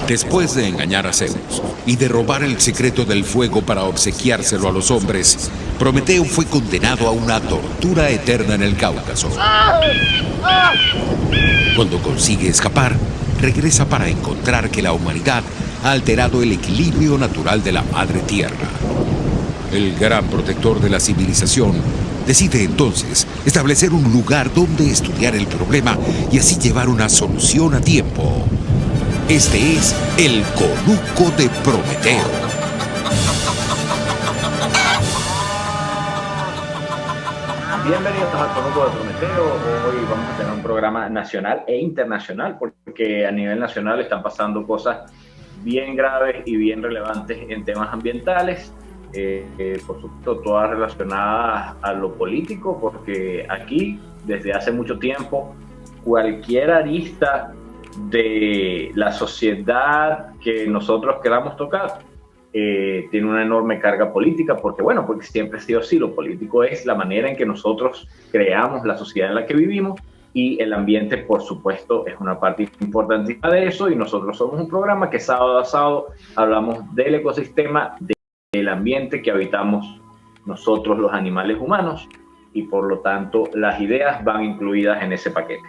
Después de engañar a Zeus y de robar el secreto del fuego para obsequiárselo a los hombres, Prometeo fue condenado a una tortura eterna en el Cáucaso. Cuando consigue escapar, regresa para encontrar que la humanidad ha alterado el equilibrio natural de la Madre Tierra. El gran protector de la civilización decide entonces establecer un lugar donde estudiar el problema y así llevar una solución a tiempo. Este es el Conuco de Prometeo. Bienvenidos al Conuco de Prometeo. Hoy vamos a tener un programa nacional e internacional porque a nivel nacional están pasando cosas bien graves y bien relevantes en temas ambientales. Por supuesto, todas relacionadas a lo político, porque aquí, desde hace mucho tiempo, cualquier arista de la sociedad que nosotros queramos tocar tiene una enorme carga política, porque siempre ha sido así. Lo político es la manera en que nosotros creamos la sociedad en la que vivimos, y el ambiente, por supuesto, es una parte importantísima de eso, y nosotros somos un programa que sábado a sábado hablamos del ecosistema, del ambiente que habitamos nosotros los animales humanos, y por lo tanto las ideas van incluidas en ese paquete.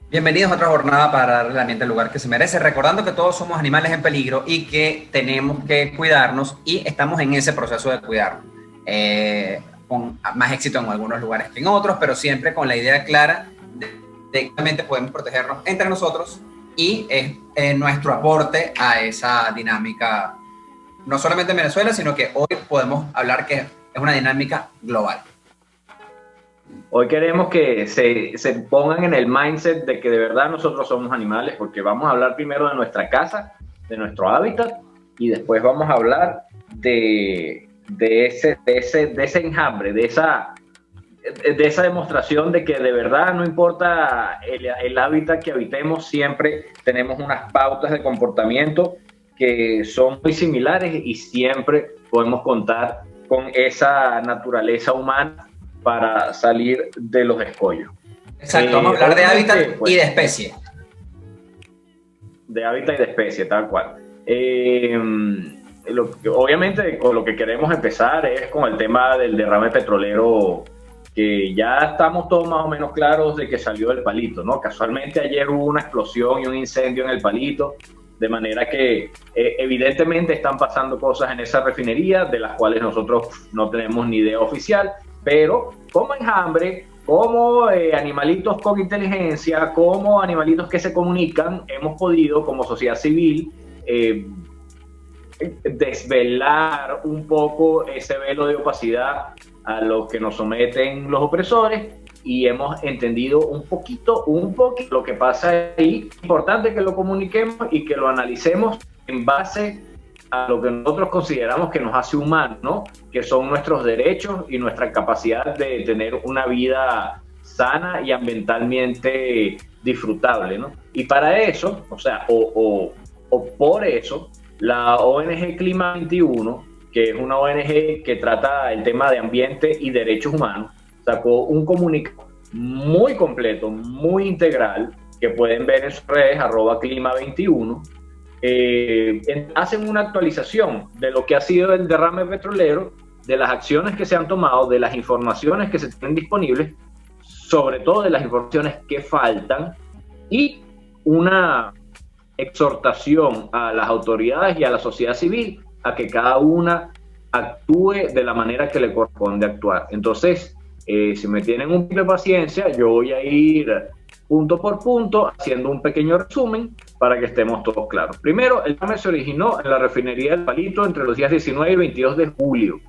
Bienvenidos a otra jornada para darle al ambiente el lugar que se merece, recordando que todos somos animales en peligro y que tenemos que cuidarnos, y estamos en ese proceso de cuidarnos, con más éxito en algunos lugares que en otros, pero siempre con la idea clara de que realmente podemos protegernos entre nosotros, y es nuestro aporte a esa dinámica, no solamente en Venezuela, sino que hoy podemos hablar que es una dinámica global. Hoy queremos que se pongan en el mindset de que de verdad nosotros somos animales, porque vamos a hablar primero de nuestra casa, de nuestro hábitat, y después vamos a hablar de ese enjambre, de esa demostración de que de verdad no importa el hábitat que habitemos, siempre tenemos unas pautas de comportamiento que son muy similares, y siempre podemos contar con esa naturaleza humana para salir de los escollos. Exacto, vamos a hablar de hábitat y de especie. De hábitat y de especie, tal cual. Obviamente, con lo que queremos empezar es con el tema del derrame petrolero, que ya estamos todos más o menos claros de que salió del Palito, ¿no? Casualmente ayer hubo una explosión y un incendio en el Palito, de manera que evidentemente están pasando cosas en esa refinería de las cuales nosotros no tenemos ni idea oficial, pero como enjambre, como animalitos con inteligencia, como animalitos que se comunican, hemos podido como sociedad civil desvelar un poco ese velo de opacidad a los que nos someten los opresores, y hemos entendido un poquito lo que pasa ahí. Es importante que lo comuniquemos y que lo analicemos en base a lo que nosotros consideramos que nos hace humanos, ¿no? Que son nuestros derechos y nuestra capacidad de tener una vida sana y ambientalmente disfrutable, ¿no? Y para eso, por eso, la ONG Clima 21, que es una ONG que trata el tema de ambiente y derechos humanos, sacó un comunicado muy completo, muy integral, que pueden ver en sus redes, @clima21. Hacen una actualización de lo que ha sido el derrame petrolero, de las acciones que se han tomado, de las informaciones que se tienen disponibles, sobre todo de las informaciones que faltan, y una exhortación a las autoridades y a la sociedad civil a que cada una actúe de la manera que le corresponde actuar. Entonces, si me tienen un poco de paciencia, yo voy a ir punto por punto haciendo un pequeño resumen para que estemos todos claros. Primero, el derrame se originó en la refinería del Palito entre los días 19 y 22 de julio.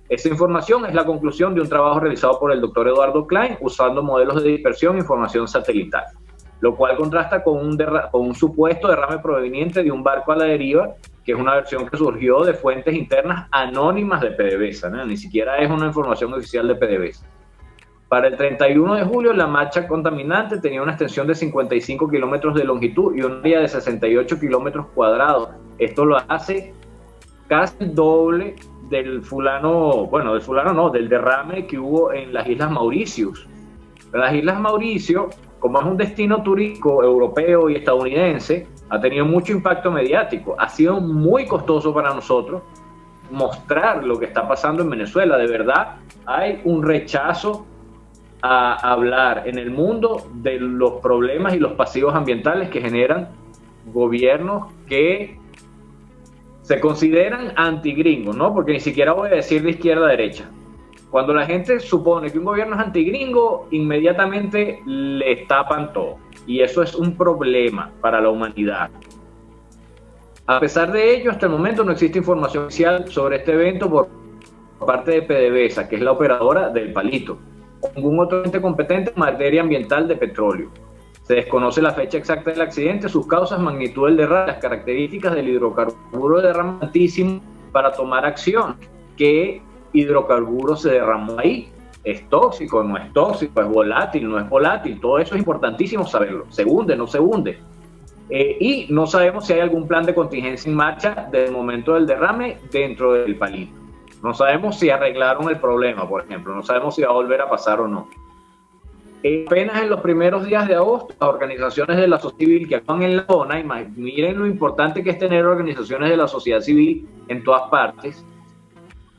Esa información es la conclusión de un trabajo realizado por el doctor Eduardo Klein usando modelos de dispersión e información satelital, lo cual contrasta con un supuesto derrame proveniente de un barco a la deriva, que es una versión que surgió de fuentes internas anónimas de PDVSA, ¿no? Ni siquiera es una información oficial de PDVSA. Para el 31 de julio, la mancha contaminante tenía una extensión de 55 kilómetros de longitud y un área de 68 kilómetros cuadrados. Esto lo hace casi el doble del derrame que hubo en las Islas Mauritius. Las Islas Mauricio, como es un destino turístico europeo y estadounidense, ha tenido mucho impacto mediático, ha sido muy costoso para nosotros mostrar lo que está pasando en Venezuela. De verdad, hay un rechazo a hablar en el mundo de los problemas y los pasivos ambientales que generan gobiernos que se consideran antigringos, ¿no? Porque ni siquiera voy a decir de izquierda a derecha. Cuando la gente supone que un gobierno es antigringo, inmediatamente le tapan todo. Y eso es un problema para la humanidad. A pesar de ello, hasta el momento no existe información oficial sobre este evento por parte de PDVSA, que es la operadora del Palito, o ningún otro ente competente en materia ambiental de petróleo. Se desconoce la fecha exacta del accidente, sus causas, magnitud del derrame, las características del hidrocarburo derramantísimo para tomar acción. ¿Qué hidrocarburo se derramó ahí? ¿Es tóxico? ¿No es tóxico? ¿Es volátil? ¿No es volátil? Todo eso es importantísimo saberlo. ¿Se hunde? ¿No se hunde? Y no sabemos si hay algún plan de contingencia en marcha desde el momento del derrame dentro del Palito. No sabemos si arreglaron el problema, por ejemplo. No sabemos si va a volver a pasar o no. Apenas en los primeros días de agosto, las organizaciones de la sociedad civil que actúan en la zona, y miren lo importante que es tener organizaciones de la sociedad civil en todas partes,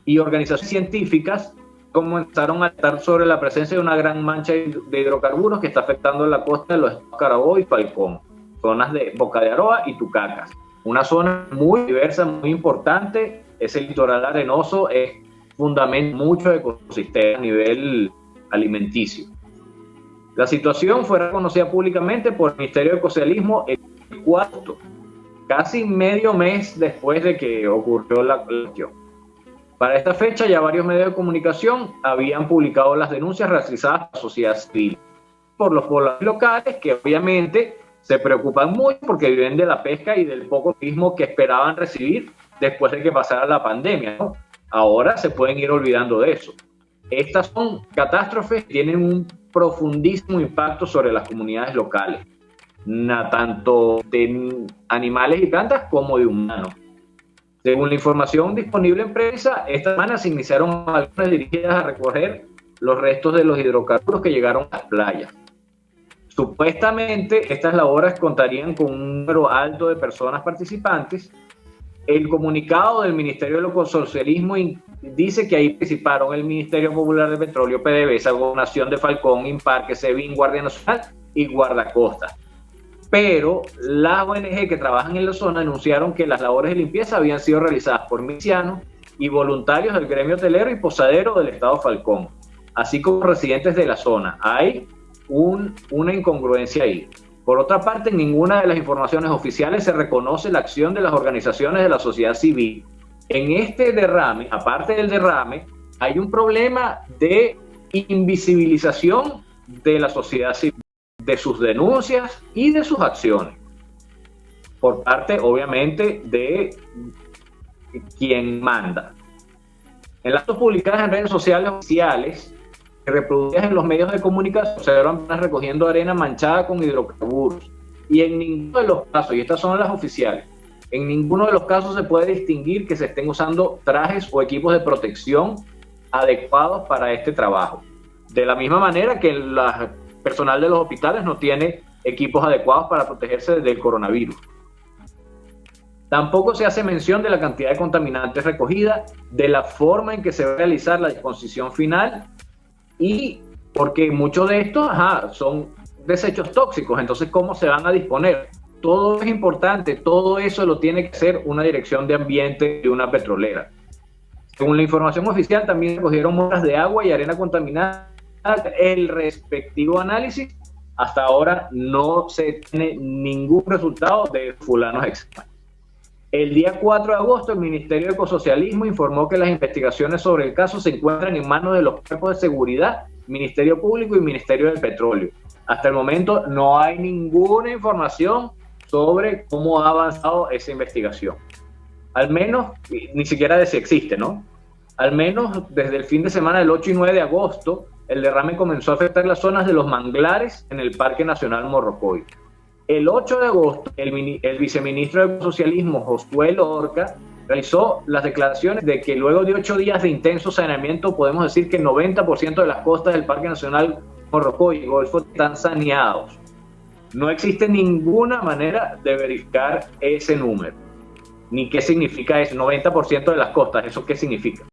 y organizaciones científicas comenzaron a estar sobre la presencia de una gran mancha de hidrocarburos que está afectando la costa de los estados Carabobo y Falcón, zonas de Boca de Aroa y Tucacas. Una zona muy diversa, muy importante. Ese litoral arenoso es fundamento mucho de ecosistema a nivel alimenticio. La situación fue reconocida públicamente por el Ministerio de Ecosocialismo el 4, casi medio mes después de que ocurrió la cuestión. Para esta fecha ya varios medios de comunicación habían publicado las denuncias realizadas por la sociedad civil, por los pobladores locales que obviamente se preocupan mucho porque viven de la pesca y del poco turismo que esperaban recibir después de que pasara la pandemia, ¿no? Ahora se pueden ir olvidando de eso. Estas son catástrofes que tienen un profundísimo impacto sobre las comunidades locales, tanto de animales y plantas como de humanos. Según la información disponible en prensa, esta semana se iniciaron acciones dirigidas a recoger los restos de los hidrocarburos que llegaron a las playas. Supuestamente, estas labores contarían con un número alto de personas participantes. El comunicado del Ministerio del Ecosocialismo dice que ahí participaron el Ministerio Popular de Petróleo, PDVSA, Gobernación de Falcón, Imparque, SEBIN, Guardia Nacional y Guardacosta. Pero las ONG que trabajan en la zona anunciaron que las labores de limpieza habían sido realizadas por milicianos y voluntarios del gremio hotelero y posadero del estado Falcón, así como residentes de la zona. Hay una incongruencia ahí. Por otra parte, en ninguna de las informaciones oficiales se reconoce la acción de las organizaciones de la sociedad civil. En este derrame, aparte del derrame, hay un problema de invisibilización de la sociedad civil, de sus denuncias y de sus acciones, por parte, obviamente, de quien manda. En las fotos publicadas en redes sociales oficiales, reproducidas en los medios de comunicación, se vieron recogiendo arena manchada con hidrocarburos. Y en ninguno de los casos, y estas son las oficiales, en ninguno de los casos se puede distinguir que se estén usando trajes o equipos de protección adecuados para este trabajo. De la misma manera que el personal de los hospitales no tiene equipos adecuados para protegerse del coronavirus. Tampoco se hace mención de la cantidad de contaminantes recogida, de la forma en que se va a realizar la disposición final, y porque muchos de estos son desechos tóxicos, entonces ¿cómo se van a disponer? Todo es importante, todo eso lo tiene que hacer una dirección de ambiente de una petrolera. Según la información oficial, también recogieron muestras de agua y arena contaminada. El respectivo análisis, hasta ahora no se tiene ningún resultado de fulanos extraños. El día 4 de agosto, el Ministerio de Ecosocialismo informó que las investigaciones sobre el caso se encuentran en manos de los cuerpos de seguridad, Ministerio Público y Ministerio del Petróleo. Hasta el momento no hay ninguna información sobre cómo ha avanzado esa investigación. Al menos, ni siquiera de si existe, ¿no? Al menos desde el fin de semana del 8 y 9 de agosto, el derrame comenzó a afectar las zonas de los manglares en el Parque Nacional Morrocoy. El 8 de agosto, el viceministro de Socialismo, Josué Lorca, realizó las declaraciones de que luego de 8 días de intenso saneamiento, podemos decir que el 90% de las costas del Parque Nacional Morrocoy y Golfo están saneados. No existe ninguna manera de verificar ese número, ni qué significa eso, 90% de las costas, ¿eso qué significa?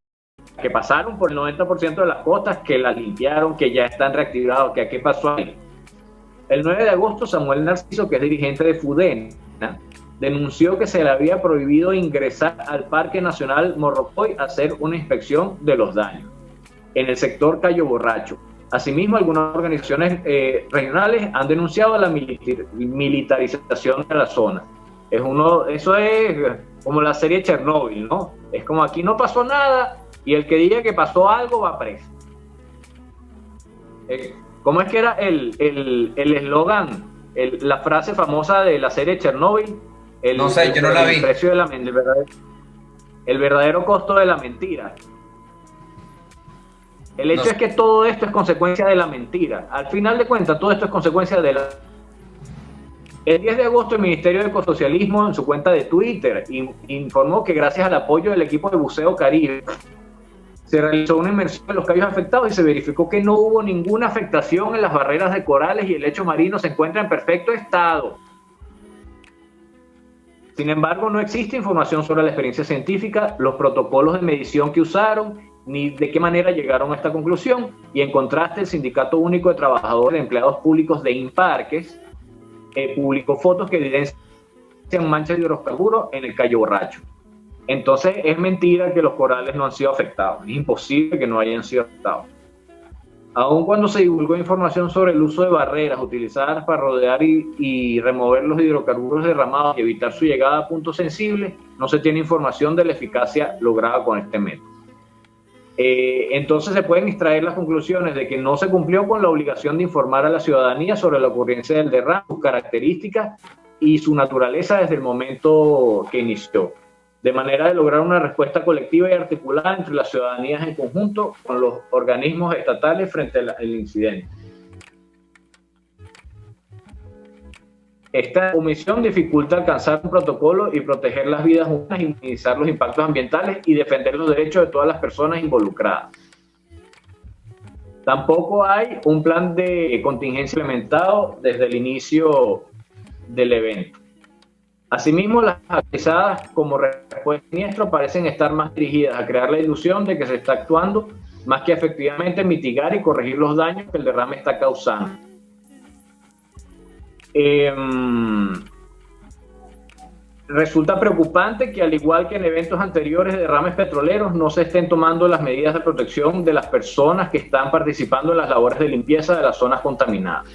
Que pasaron por el 90% de las costas, que las limpiaron, que ya están reactivados, que qué pasó ahí. El 9 de agosto, Samuel Narciso, que es dirigente de FUDENA, denunció que se le había prohibido ingresar al Parque Nacional Morrocoy a hacer una inspección de los daños en el sector Cayo Borracho. Asimismo, algunas organizaciones regionales han denunciado la militarización de la zona. Eso es como la serie Chernobyl, ¿no? Es como aquí no pasó nada y el que diga que pasó algo va preso. ¿Cómo es que era el eslogan, la frase famosa de la serie Chernobyl? No sé, yo no la vi. El precio de el verdadero costo de la mentira. El hecho es que todo esto es consecuencia de la mentira. Al final de cuentas, todo esto es consecuencia de la... El 10 de agosto, el Ministerio de Ecosocialismo, en su cuenta de Twitter, informó que gracias al apoyo del equipo de Buceo Caribe, se realizó una inmersión en los cayos afectados y se verificó que no hubo ninguna afectación en las barreras de corales y el lecho marino se encuentra en perfecto estado. Sin embargo, no existe información sobre la experiencia científica, los protocolos de medición que usaron, ni de qué manera llegaron a esta conclusión. Y en contraste, el Sindicato Único de Trabajadores de Empleados Públicos de Imparques publicó fotos que evidencian manchas de hidrocarburos en el Cayo Borracho. Entonces, es mentira que los corales no han sido afectados. Es imposible que no hayan sido afectados. Aun cuando se divulgó información sobre el uso de barreras utilizadas para rodear y remover los hidrocarburos derramados y evitar su llegada a puntos sensibles, no se tiene información de la eficacia lograda con este método. Entonces se pueden extraer las conclusiones de que no se cumplió con la obligación de informar a la ciudadanía sobre la ocurrencia del derrame, sus características y su naturaleza desde el momento que inició, de manera de lograr una respuesta colectiva y articulada entre las ciudadanías en conjunto con los organismos estatales frente al incidente. Esta omisión dificulta alcanzar un protocolo y proteger las vidas humanas, minimizar los impactos ambientales y defender los derechos de todas las personas involucradas. Tampoco hay un plan de contingencia implementado desde el inicio del evento. Asimismo, las actividades como respuesta siniestro parecen estar más dirigidas a crear la ilusión de que se está actuando más que efectivamente mitigar y corregir los daños que el derrame está causando. Resulta preocupante que, al igual que en eventos anteriores de derrames petroleros, no se estén tomando las medidas de protección de las personas que están participando en las labores de limpieza de las zonas contaminadas.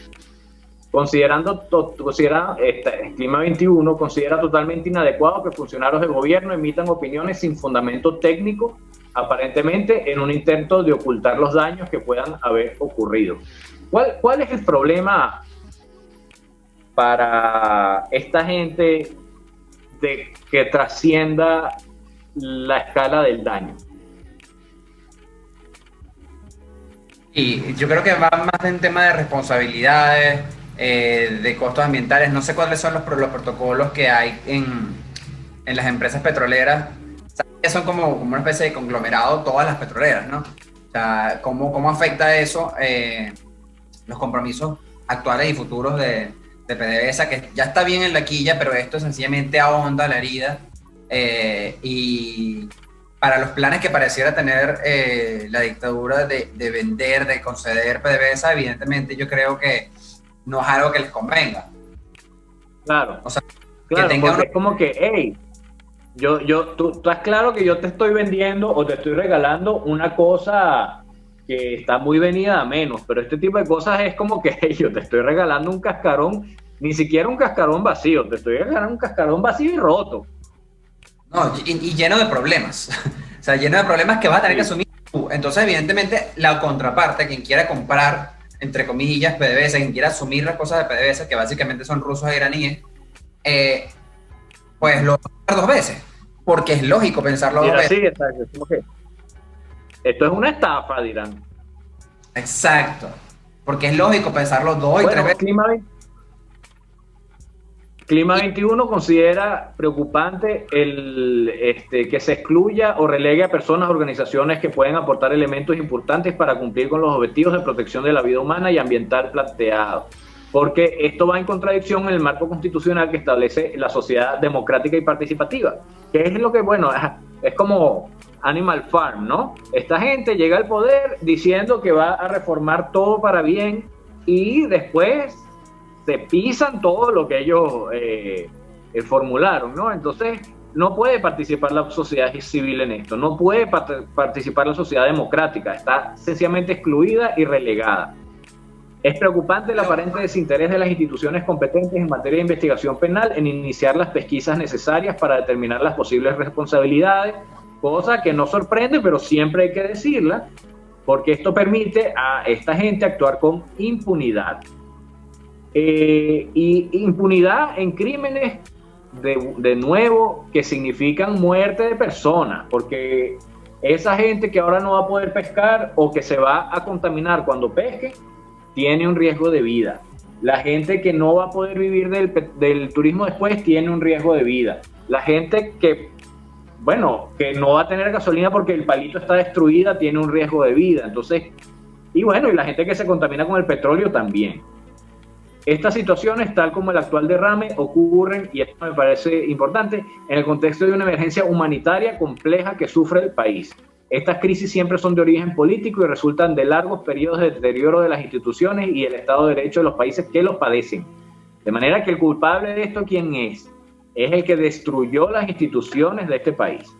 Clima 21 considera totalmente inadecuado que funcionarios del gobierno emitan opiniones sin fundamento técnico, aparentemente en un intento de ocultar los daños que puedan haber ocurrido. ¿Cuál es el problema para esta gente de que trascienda la escala del daño? Y yo creo que va más en tema de responsabilidades, de costos ambientales. No sé cuáles son los protocolos que hay en las empresas petroleras. O sea, son como una especie de conglomerado todas las petroleras, ¿no? O sea, ¿cómo afecta eso los compromisos actuales y futuros de PDVSA, que ya está bien en la quilla, pero esto sencillamente ahonda la herida? Y para los planes que pareciera tener la dictadura de vender, de conceder PDVSA, evidentemente yo creo que no es algo que les convenga. Claro, o sea, claro, porque es como que, hey, tú estás claro que yo te estoy vendiendo o te estoy regalando una cosa que está muy venida a menos, pero este tipo de cosas es como que, hey, yo te estoy regalando un cascarón, ni siquiera un cascarón vacío, te estoy regalando un cascarón vacío y roto. No, y lleno de problemas. O sea, lleno de problemas que vas a tener que asumir tú. Entonces, evidentemente, la contraparte, quien quiera comprar, entre comillas, PDVSA, quien quiera asumir las cosas de PDVSA, que básicamente son rusos e iraníes, pues lo va a hacer dos veces. Porque es lógico pensarlo dos veces. Sí, exacto. Es como que esto es una estafa, dirán. Exacto. Porque es lógico pensarlo dos y tres veces. Clima 21 considera preocupante que se excluya o relegue a personas o organizaciones que pueden aportar elementos importantes para cumplir con los objetivos de protección de la vida humana y ambiental planteados. porque esto va en contradicción en el marco constitucional que establece la sociedad democrática y participativa, que es lo que, bueno, es como Animal Farm, ¿no? Esta gente llega al poder diciendo que va a reformar todo para bien y después se pisan todo lo que ellos formularon, ¿no? Entonces, no puede participar la sociedad civil en esto, no puede participar la sociedad democrática, está sencillamente excluida y relegada. Es preocupante el aparente desinterés de las instituciones competentes en materia de investigación penal en iniciar las pesquisas necesarias para determinar las posibles responsabilidades, cosa que no sorprende, pero siempre hay que decirla, porque esto permite a esta gente actuar con impunidad. Y impunidad en crímenes, de nuevo, que significan muerte de personas, porque esa gente que ahora no va a poder pescar o que se va a contaminar cuando pesque, tiene un riesgo de vida. La gente que no va a poder vivir del turismo después tiene un riesgo de vida. La gente que, bueno, que no va a tener gasolina porque el palito está destruida tiene un riesgo de vida. Entonces, y bueno, y la gente que se contamina con el petróleo también. Estas situaciones, tal como el actual derrame, ocurren, y esto me parece importante, en el contexto de una emergencia humanitaria compleja que sufre el país. Estas crisis siempre son de origen político y resultan de largos periodos de deterioro de las instituciones y el Estado de Derecho de los países que los padecen. De manera que el culpable de esto, ¿quién es? Es el que destruyó las instituciones de este país.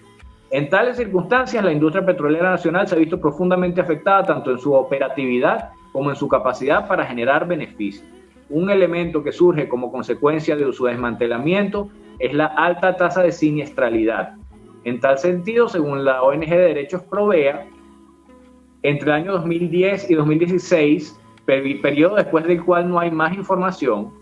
En tales circunstancias, la industria petrolera nacional se ha visto profundamente afectada tanto en su operatividad como en su capacidad para generar beneficios. Un elemento que surge como consecuencia de su desmantelamiento es la alta tasa de siniestralidad. En tal sentido, según la ONG de Derechos Provea, entre el año 2010 y 2016, periodo después del cual no hay más información,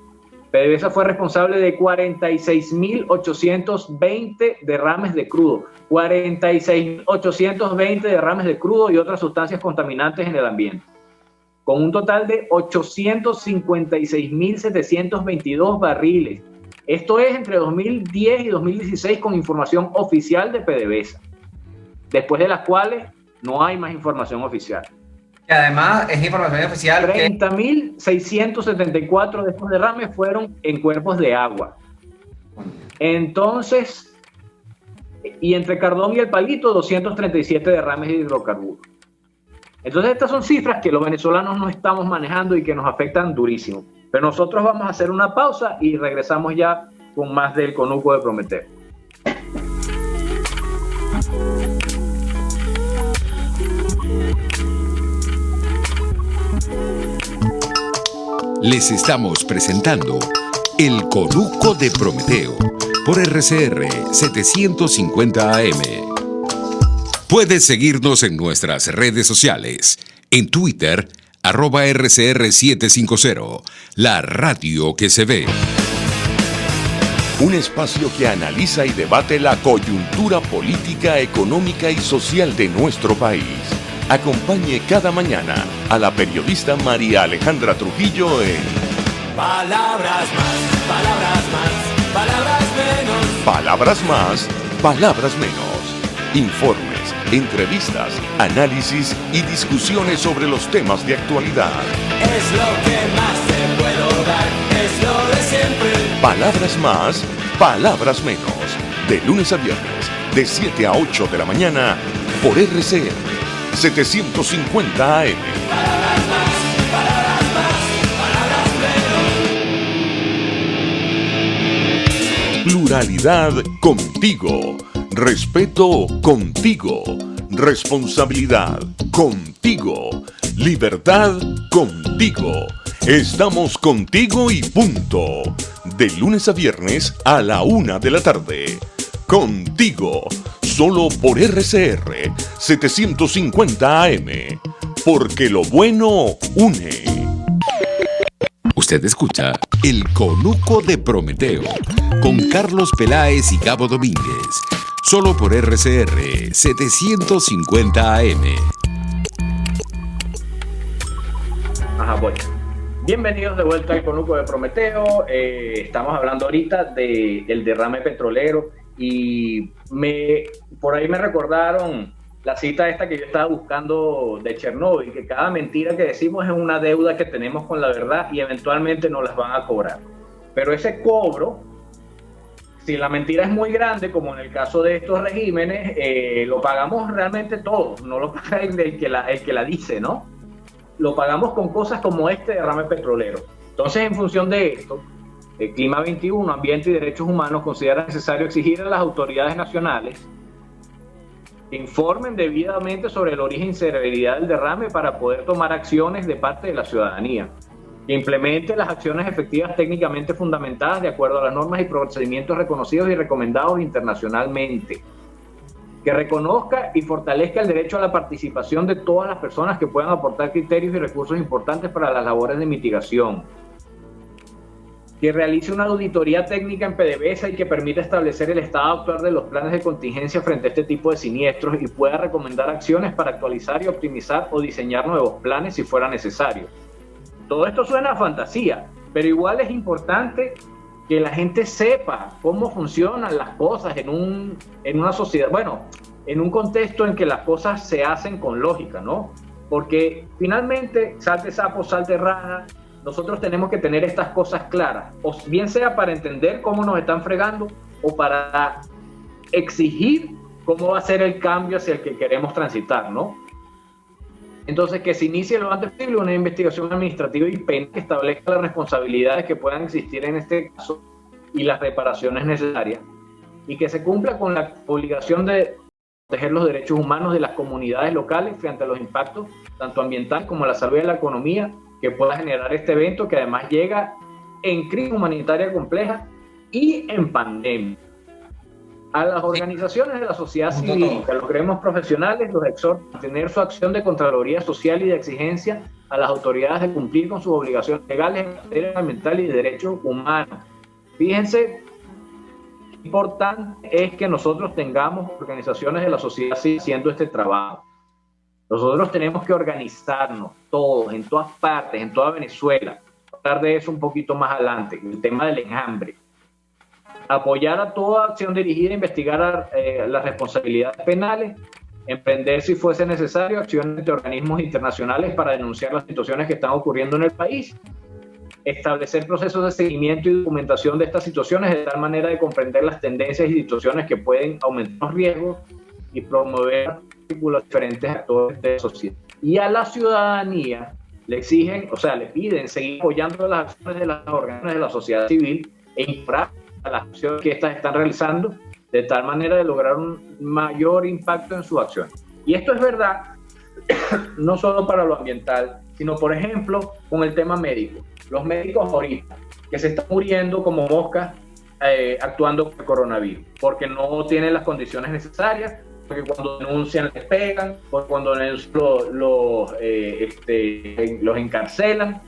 PDVSA fue responsable de 46.820 derrames de crudo, 46.820 derrames de crudo y otras sustancias contaminantes en el ambiente, con un total de 856.722 barriles. Esto es entre 2010 y 2016 con información oficial de PDVSA, después de las cuales no hay más información oficial. Y además es información oficial 30.674 de estos derrames fueron en cuerpos de agua. Entonces, y entre Cardón y El Palito, 237 derrames de hidrocarburos. Entonces estas son cifras que los venezolanos no estamos manejando y que nos afectan durísimo. Pero nosotros vamos a hacer una pausa y regresamos ya con más del Conuco de Prometeo. Les estamos presentando El Conuco de Prometeo por RCR 750 AM. Puedes seguirnos en nuestras redes sociales, en Twitter, @RCR750, la radio que se ve. Un espacio que analiza y debate la coyuntura política, económica y social de nuestro país. Acompañe cada mañana a la periodista María Alejandra Trujillo en Palabras más, palabras más, palabras menos. Palabras más, palabras menos. Informes, entrevistas, análisis y discusiones sobre los temas de actualidad. Es lo que más te puedo dar, es lo de siempre. Palabras más, palabras menos. De lunes a viernes, de 7 a 8 de la mañana, por RCR 750 AM. Palabras más, palabras más, palabras menos. Pluralidad contigo. Respeto contigo. Responsabilidad contigo. Libertad contigo. Estamos contigo y punto. De lunes a viernes a la 1 de la tarde. Contigo. Solo por RCR 750 AM. Porque lo bueno une. Usted escucha El Conuco de Prometeo con Carlos Peláez y Gabo Domínguez. Solo por RCR 750 AM. Voy. Bienvenidos de vuelta al Conuco de Prometeo. Estamos hablando ahorita del derrame petrolero y por ahí me recordaron la cita esta que yo estaba buscando de Chernóbil, que cada mentira que decimos es una deuda que tenemos con la verdad y eventualmente nos las van a cobrar. Pero ese cobro, si la mentira es muy grande, como en el caso de estos regímenes, lo pagamos realmente todos, no lo paga el que la dice, ¿no? Lo pagamos con cosas como este derrame petrolero. Entonces, en función de esto, el Clima 21, Ambiente y Derechos Humanos considera necesario exigir a las autoridades nacionales que informen debidamente sobre el origen y severidad del derrame para poder tomar acciones de parte de la ciudadanía, que implemente las acciones efectivas técnicamente fundamentadas de acuerdo a las normas y procedimientos reconocidos y recomendados internacionalmente, que reconozca y fortalezca el derecho a la participación de todas las personas que puedan aportar criterios y recursos importantes para las labores de mitigación, que realice una auditoría técnica en PDVSA y que permita establecer el estado actual de los planes de contingencia frente a este tipo de siniestros y pueda recomendar acciones para actualizar y optimizar o diseñar nuevos planes si fuera necesario. Todo esto suena a fantasía, pero igual es importante que la gente sepa cómo funcionan las cosas en una sociedad, bueno, en un contexto en que las cosas se hacen con lógica, ¿no? Porque finalmente, salte sapo, salte rana, nosotros tenemos que tener estas cosas claras, o bien sea para entender cómo nos están fregando o para exigir cómo va a ser el cambio hacia el que queremos transitar, ¿no? Entonces, que se inicie lo antes posible una investigación administrativa y penal que establezca las responsabilidades que puedan existir en este caso y las reparaciones necesarias, y que se cumpla con la obligación de proteger los derechos humanos de las comunidades locales frente a los impactos tanto ambientales como a la salud y a la economía que pueda generar este evento, que además llega en crisis humanitaria compleja y en pandemia. A las organizaciones de la sociedad civil, a los gremios profesionales, los exhorto a tener su acción de contraloría social y de exigencia a las autoridades de cumplir con sus obligaciones legales en materia ambiental y de derechos humanos. Fíjense qué importante es que nosotros tengamos organizaciones de la sociedad civil haciendo este trabajo. Nosotros tenemos que organizarnos todos, en todas partes, en toda Venezuela. Voy a hablar de eso un poquito más adelante, el tema del enjambre. Apoyar a toda acción dirigida a investigar las responsabilidades penales, emprender, si fuese necesario, acciones de organismos internacionales para denunciar las situaciones que están ocurriendo en el país, establecer procesos de seguimiento y documentación de estas situaciones de tal manera de comprender las tendencias y situaciones que pueden aumentar los riesgos y promover los diferentes actores de la sociedad. Y a la ciudadanía le exigen, o sea, le piden seguir apoyando las acciones de las organizaciones de la sociedad civil e infrar a las acciones que estas están realizando de tal manera de lograr un mayor impacto en su acción. Y esto es verdad no solo para lo ambiental, sino por ejemplo con el tema médico. Los médicos ahorita que se están muriendo como moscas actuando con el coronavirus, porque no tienen las condiciones necesarias, porque cuando denuncian les pegan, porque cuando los encarcelan,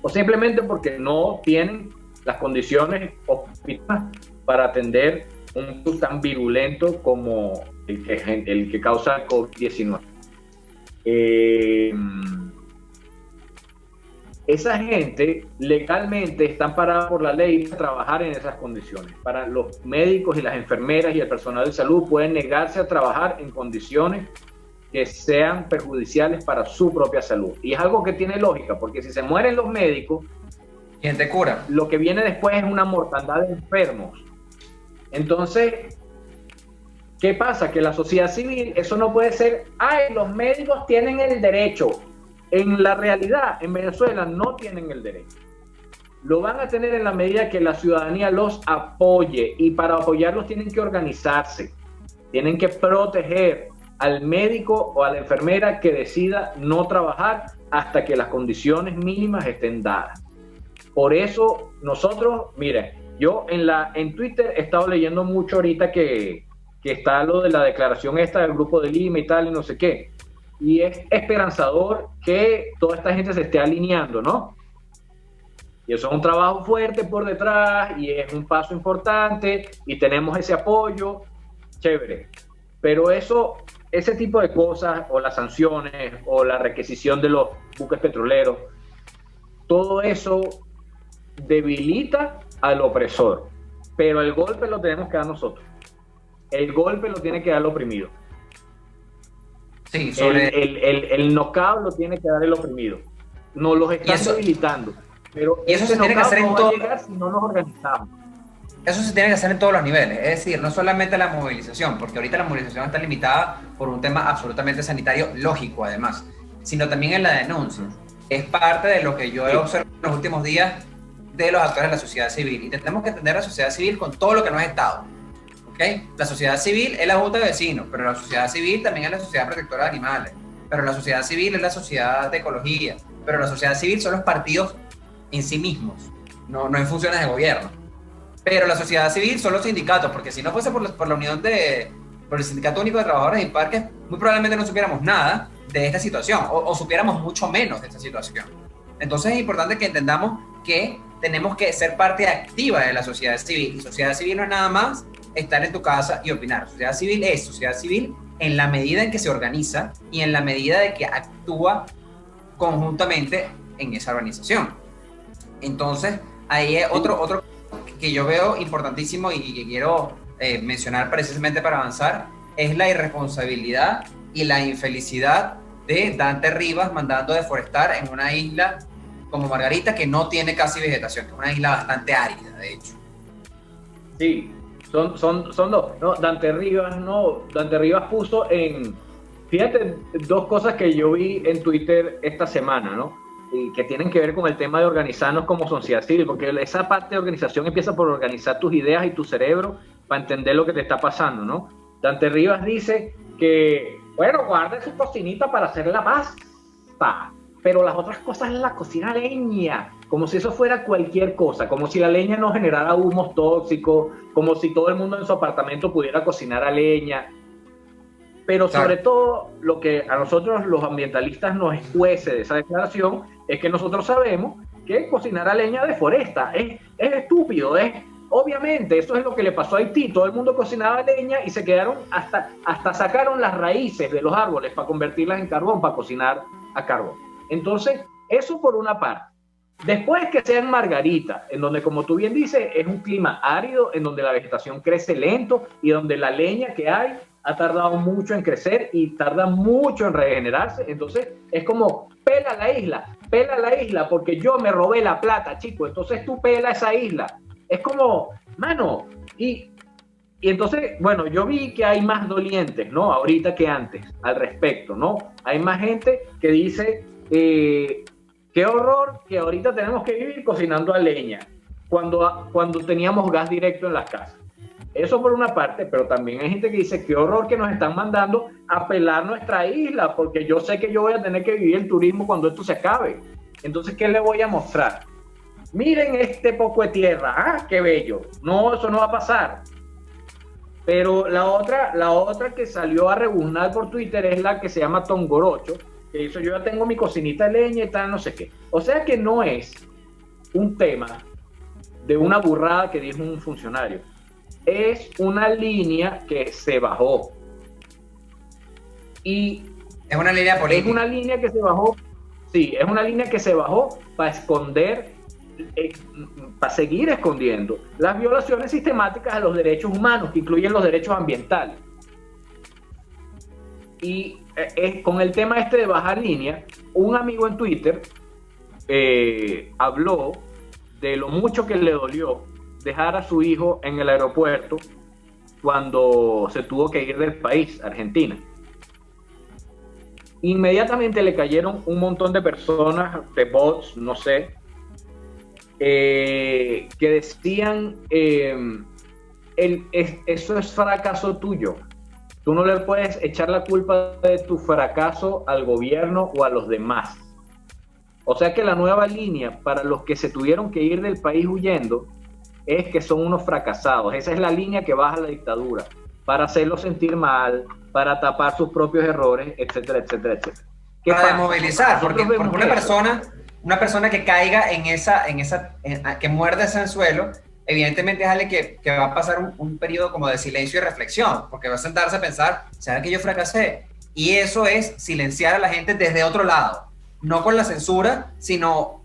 o simplemente porque no tienen las condiciones óptimas para atender un virus tan virulento como el que causa el COVID-19. Esa gente legalmente están paradas por la ley a trabajar en esas condiciones. Para los médicos y las enfermeras y el personal de salud pueden negarse a trabajar en condiciones que sean perjudiciales para su propia salud. Y es algo que tiene lógica, porque si se mueren los médicos, ¿quién te cura? Lo que viene después es una mortandad de enfermos. Entonces, ¿qué pasa? Que la sociedad civil, eso no puede ser, ay, los médicos tienen el derecho. En la realidad, en Venezuela no tienen el derecho. Lo van a tener en la medida que la ciudadanía los apoye, y para apoyarlos tienen que organizarse, tienen que proteger al médico o a la enfermera que decida no trabajar hasta que las condiciones mínimas estén dadas. Por eso nosotros, miren, yo en Twitter he estado leyendo mucho ahorita que está lo de la declaración esta del Grupo de Lima y tal y no sé qué. Y es esperanzador que toda esta gente se esté alineando, ¿no? Y eso es un trabajo fuerte por detrás y es un paso importante y tenemos ese apoyo, chévere. Pero ese tipo de cosas, o las sanciones, o la requisición de los buques petroleros, todo eso debilita al opresor. Pero el golpe lo tenemos que dar nosotros. El golpe lo tiene que dar el oprimido. Sí, sobre... el knockout lo tiene que dar el oprimido. Nos los están debilitando. Pero y eso se tiene que hacer en todo. Si no nos organizamos. Eso se tiene que hacer en todos los niveles, es decir, no solamente la movilización, porque ahorita la movilización está limitada por un tema absolutamente sanitario, lógico además, sino también en la denuncia. Es parte de lo que yo he observado en los últimos días de los actores de la sociedad civil. Y tenemos que entender a la sociedad civil con todo lo que no es Estado. ¿Okay? La sociedad civil es la Junta de Vecinos, pero la sociedad civil también es la Sociedad Protectora de Animales, pero la sociedad civil es la Sociedad de Ecología, pero la sociedad civil son los partidos en sí mismos, no en funciones de gobierno. Pero la sociedad civil son los sindicatos, porque si no fuese por la unión por el Sindicato Único de Trabajadores y Parques, muy probablemente no supiéramos nada de esta situación, o supiéramos mucho menos de esta situación. Entonces es importante que entendamos que tenemos que ser parte activa de la sociedad civil, y sociedad civil no es nada más estar en tu casa y opinar. Sociedad civil es sociedad civil en la medida en que se organiza y en la medida de que actúa conjuntamente en esa organización. Entonces, ahí es otro que yo veo importantísimo y que quiero mencionar precisamente para avanzar, es la irresponsabilidad y la infelicidad de Dante Rivas mandando deforestar en una isla como Margarita, que no tiene casi vegetación, que es una isla bastante árida, de hecho. Sí, son dos. No, Dante Rivas puso fíjate, dos cosas que yo vi en Twitter esta semana, ¿no? Y que tienen que ver con el tema de organizarnos como sociedad civil, porque esa parte de organización empieza por organizar tus ideas y tu cerebro para entender lo que te está pasando, ¿no? Dante Rivas dice que, bueno, guarda su cocinita para hacer la pasta, pero las otras cosas en la cocina leña, como si eso fuera cualquier cosa, como si la leña no generara humos tóxicos, como si todo el mundo en su apartamento pudiera cocinar a leña. Pero sobre todo, lo que a nosotros los ambientalistas nos escuece de esa declaración es que nosotros sabemos que cocinar a leña deforesta. Es estúpido, obviamente, eso es lo que le pasó a Haití. Todo el mundo cocinaba leña y se quedaron, hasta sacaron las raíces de los árboles para convertirlas en carbón, para cocinar a carbón. Entonces, eso por una parte. Después que sea en Margarita, en donde, como tú bien dices, es un clima árido, en donde la vegetación crece lento y donde la leña que hay ha tardado mucho en crecer y tarda mucho en regenerarse. Entonces es como, pela la isla, porque yo me robé la plata, chico, entonces tú pela esa isla. Es como, mano, y entonces, bueno, yo vi que hay más dolientes, ¿no? Ahorita que antes, al respecto, ¿no? Hay más gente que dice, qué horror que ahorita tenemos que vivir cocinando a leña, cuando teníamos gas directo en las casas. Eso por una parte, pero también hay gente que dice, qué horror que nos están mandando a pelar nuestra isla, porque yo sé que yo voy a tener que vivir el turismo cuando esto se acabe. Entonces, ¿qué le voy a mostrar? Miren este poco de tierra, qué bello. No, eso no va a pasar. Pero la otra que salió a rebuznar por Twitter es la que se llama Tongorocho, que dice, yo ya tengo mi cocinita de leña y tal, no sé qué. O sea que no es un tema de una burrada que dijo un funcionario. Es una línea que se bajó. Y es una línea política. Es una línea que se bajó. Sí, es una línea que se bajó para esconder, para seguir escondiendo las violaciones sistemáticas a los derechos humanos, que incluyen los derechos ambientales. Y con el tema de bajar línea, un amigo en Twitter habló de lo mucho que le dolió dejar a su hijo en el aeropuerto cuando se tuvo que ir del país, Argentina. Inmediatamente le cayeron un montón de personas, de bots, no sé, que decían, eso es fracaso tuyo. Tú no le puedes echar la culpa de tu fracaso al gobierno o a los demás. O sea que la nueva línea para los que se tuvieron que ir del país huyendo es que son unos fracasados. Esa es la línea que baja la dictadura, para hacerlos sentir mal, para tapar sus propios errores, etcétera, etcétera, etcétera. Para desmovilizar, porque una persona que caiga que muerde ese anzuelo, evidentemente es alguien que va a pasar un periodo como de silencio y reflexión, porque va a sentarse a pensar, ¿será que yo fracasé? Y eso es silenciar a la gente desde otro lado, no con la censura, sino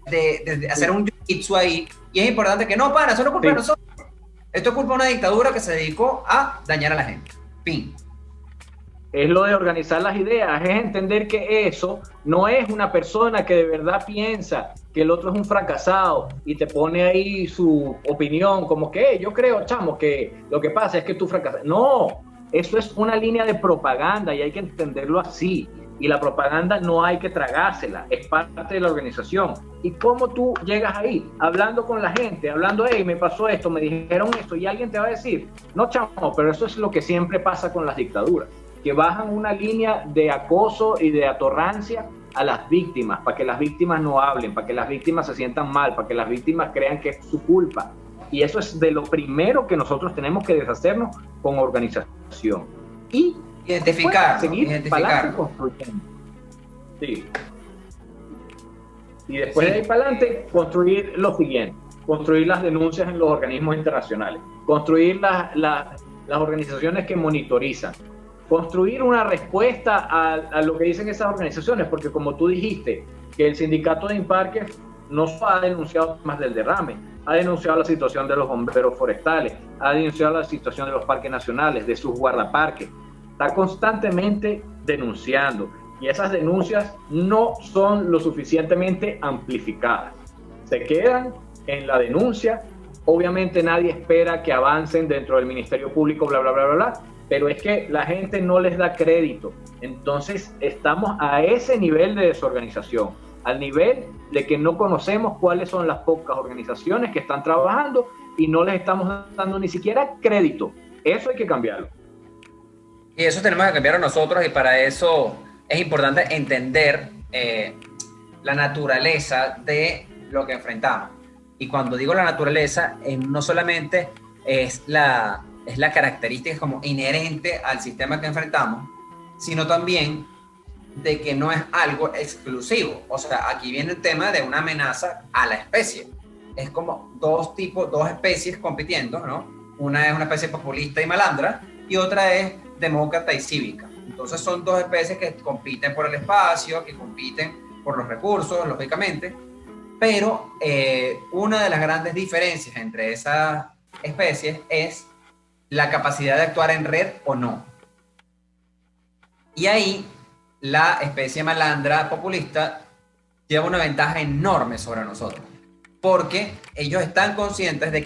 de hacer un jiu-jitsu ahí. Y es importante que no, eso no es culpa de nosotros. Esto es culpa de una dictadura que se dedicó a dañar a la gente. Fin. es lo de organizar las ideas, es entender que eso no es una persona que de verdad piensa que el otro es un fracasado y te pone ahí su opinión, como que yo creo, chamo, que lo que pasa es que tú fracasas. No, eso es una línea de propaganda y hay que entenderlo así. Y la propaganda no hay que tragársela, es parte de la organización. ¿Y cómo tú llegas ahí? Hablando con la gente, hablando, hey, me pasó esto, me dijeron esto, y alguien te va a decir, no, chamo, pero eso es lo que siempre pasa con las dictaduras, que bajan una línea de acoso y de atorrancia a las víctimas, para que las víctimas no hablen, para que las víctimas se sientan mal, para que las víctimas crean que es su culpa. Y eso es de lo primero que nosotros tenemos que deshacernos con organización. Y identificar. Construyendo. Sí. Y después de ahí para adelante, construir lo siguiente: construir las denuncias en los organismos internacionales, construir las organizaciones que monitorizan, construir una respuesta a lo que dicen esas organizaciones, porque como tú dijiste, que el sindicato de Imparques no ha denunciado más del derrame, ha denunciado la situación de los bomberos forestales, ha denunciado la situación de los parques nacionales, de sus guardaparques. Está constantemente denunciando y esas denuncias no son lo suficientemente amplificadas. Se quedan en la denuncia. Obviamente nadie espera que avancen dentro del Ministerio Público, bla, bla, bla, bla, bla, pero es que la gente no les da crédito. Entonces estamos a ese nivel de desorganización, al nivel de que no conocemos cuáles son las pocas organizaciones que están trabajando y no les estamos dando ni siquiera crédito. Eso hay que cambiarlo. Y eso tenemos que cambiar nosotros, y para eso es importante entender la naturaleza de lo que enfrentamos. Y cuando digo la naturaleza, no solamente es la característica como inherente al sistema que enfrentamos, sino también de que no es algo exclusivo. O sea, aquí viene el tema de una amenaza a la especie. Es como dos especies compitiendo, ¿no? Una es una especie populista y malandra, y otra es demócrata y cívica. Entonces son dos especies que compiten por el espacio, que compiten por los recursos, lógicamente, pero una de las grandes diferencias entre esas especies es la capacidad de actuar en red o no. Y ahí la especie malandra populista lleva una ventaja enorme sobre nosotros, porque ellos están conscientes de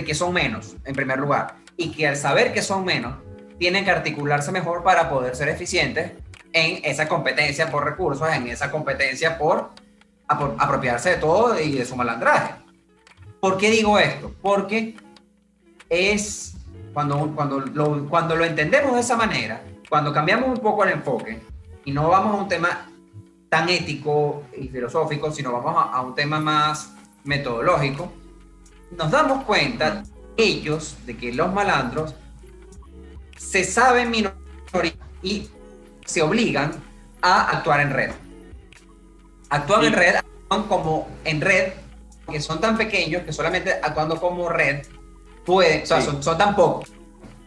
que son menos, en primer lugar, y que al saber que son menos, tienen que articularse mejor para poder ser eficientes en esa competencia por recursos, en esa competencia por apropiarse de todo y de su malandraje. ¿Por qué digo esto? Porque es cuando lo entendemos de esa manera, cuando cambiamos un poco el enfoque y no vamos a un tema tan ético y filosófico, sino vamos a un tema más metodológico, nos damos cuenta ellos de que los malandros se saben minoría y se obligan a actuar en red. Actúan en red, actúan como en red, que son tan pequeños que solamente actuando como red pueden, o sea, son tan pocos,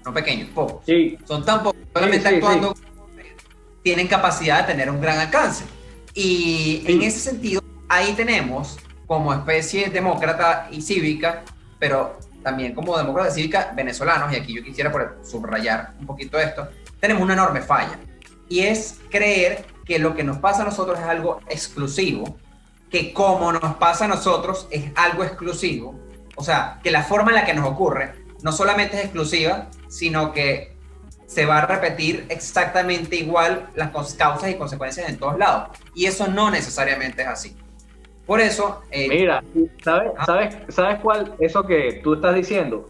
no pequeños, pocos, son tan pocos, solamente actuando como red, tienen capacidad de tener un gran alcance. Y en ese sentido, ahí tenemos como especie demócrata y cívica, pero también como demócrata y cívica venezolanos, y aquí yo quisiera subrayar un poquito esto, tenemos una enorme falla, y es creer que lo que nos pasa a nosotros es algo exclusivo, que como nos pasa a nosotros es algo exclusivo, o sea, que la forma en la que nos ocurre no solamente es exclusiva, sino que se va a repetir exactamente igual las causas y consecuencias en todos lados, y eso no necesariamente es así. Por eso... Mira, ¿sabes cuál? Eso que tú estás diciendo,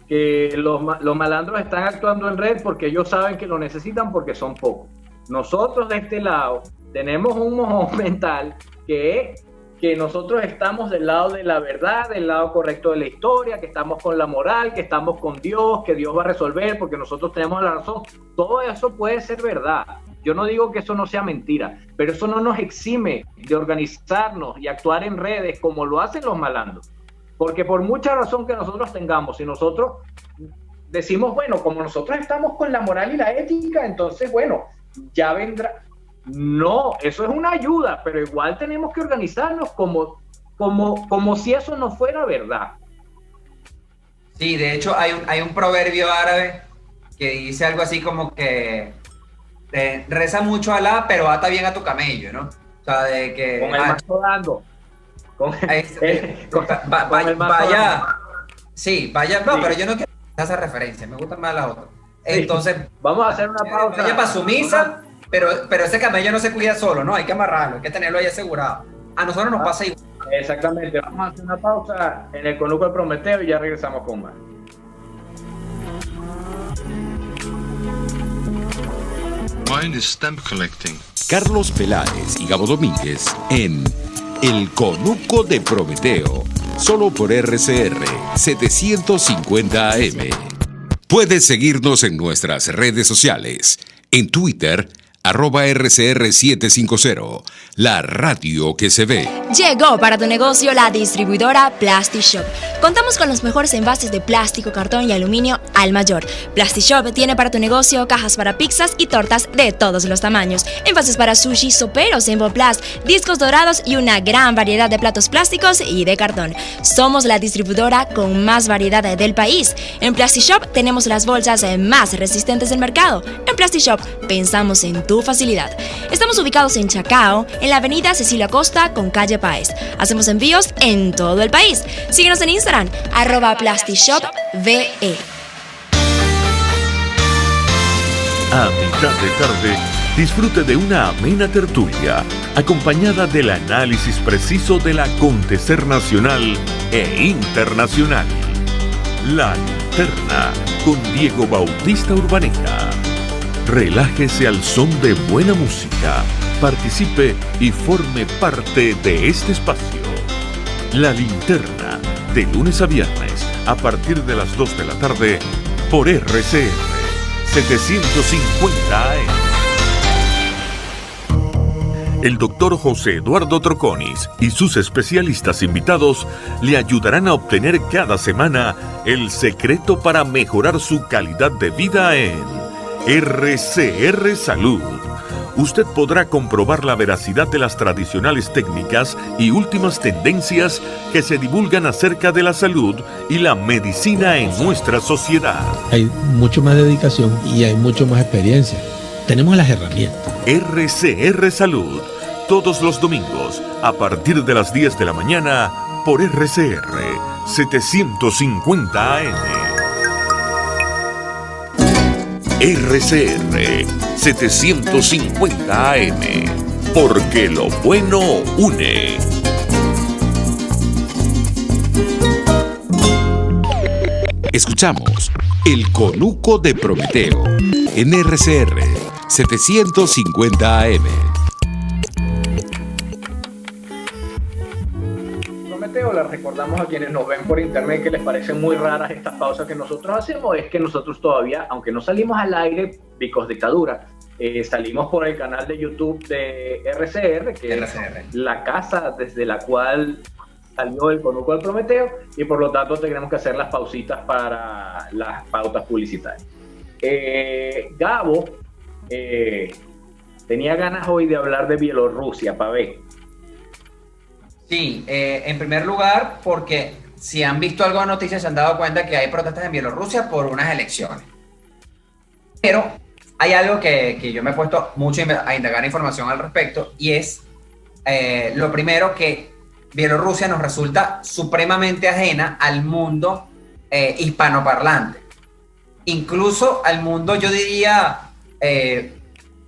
que los malandros están actuando en red porque ellos saben que lo necesitan porque son pocos. Nosotros de este lado tenemos un mojón mental que nosotros estamos del lado de la verdad, del lado correcto de la historia, que estamos con la moral, que estamos con Dios, que Dios va a resolver porque nosotros tenemos la razón. Todo eso puede ser verdad. Yo no digo que eso no sea mentira, pero eso no nos exime de organizarnos y actuar en redes como lo hacen los malandros. Porque por mucha razón que nosotros tengamos, si nosotros decimos, bueno, como nosotros estamos con la moral y la ética, entonces, bueno, ya vendrá. No, eso es una ayuda, pero igual tenemos que organizarnos como si eso no fuera verdad. Sí, de hecho hay un proverbio árabe que dice algo así como que reza mucho a Alá, pero ata bien a tu camello, ¿no? O sea, de que... Con el mazo dando. Con el mazo vaya... dando. Sí, vaya... No, Sí. pero yo no quiero esa referencia, me gustan más las otras. Entonces, Vamos a hacer una pausa. vaya para su misa, pero ese camello no se cuida solo, ¿no? Hay que amarrarlo, hay que tenerlo ahí asegurado. A nosotros nos pasa igual. Exactamente. Vamos a hacer una pausa en el Conuco de Prometeo y ya regresamos con más. Mine is stamp collecting. Carlos Peláez y Gabo Domínguez en El Conuco de Prometeo, solo por RCR 750 AM. Puedes seguirnos en nuestras redes sociales, en Twitter, @RCR750, la radio que se ve. Llegó para tu negocio la distribuidora PlastiShop. Contamos con los mejores envases de plástico, cartón y aluminio al mayor. PlastiShop tiene para tu negocio cajas para pizzas y tortas de todos los tamaños, envases para sushi, soperos en Boplast, discos dorados y una gran variedad de platos plásticos y de cartón. Somos la distribuidora con más variedad del país. En PlastiShop tenemos las bolsas más resistentes del mercado. En PlastiShop pensamos en tu facilidad. Estamos ubicados en Chacao, en la avenida Cecilia Costa con calle Páez. Hacemos envíos en todo el país. Síguenos en Instagram, @PlastiShopVE. A mitad de tarde, disfrute de una amena tertulia, acompañada del análisis preciso del acontecer nacional e internacional. La Linterna, con Diego Bautista Urbaneta. Relájese al son de buena música, participe y forme parte de este espacio. La Linterna, de lunes a viernes, a partir de las 2 de la tarde, por RCR 750 AM. El doctor José Eduardo Troconis y sus especialistas invitados le ayudarán a obtener cada semana el secreto para mejorar su calidad de vida en RCR Salud. Usted podrá comprobar la veracidad de las tradicionales técnicas y últimas tendencias que se divulgan acerca de la salud y la medicina en nuestra sociedad. Hay mucho más dedicación y hay mucho más experiencia. Tenemos las herramientas. RCR Salud, todos los domingos, a partir de las 10 de la mañana, por RCR 750 AM. RCR 750 AM, porque lo bueno une. Escuchamos El Conuco de Prometeo en RCR 750 AM. Prometeo, les recordamos a quienes nos ven por internet que les parecen muy raras estas pausas que nosotros hacemos. Es que nosotros todavía, aunque no salimos al aire, Vicos Dictadura, salimos por el canal de YouTube de RCR, que RCR. es la casa desde la cual salió el Conuco del Prometeo, y por lo tanto tenemos que hacer las pausitas para las pautas publicitarias. Gabo tenía ganas hoy de hablar de Bielorrusia, Pavé. Sí, en primer lugar, porque si han visto algo de noticias se han dado cuenta que hay protestas en Bielorrusia por unas elecciones. Pero hay algo que yo me he puesto mucho a indagar información al respecto, y es lo primero, que Bielorrusia nos resulta supremamente ajena al mundo hispanoparlante. Incluso al mundo, yo diría,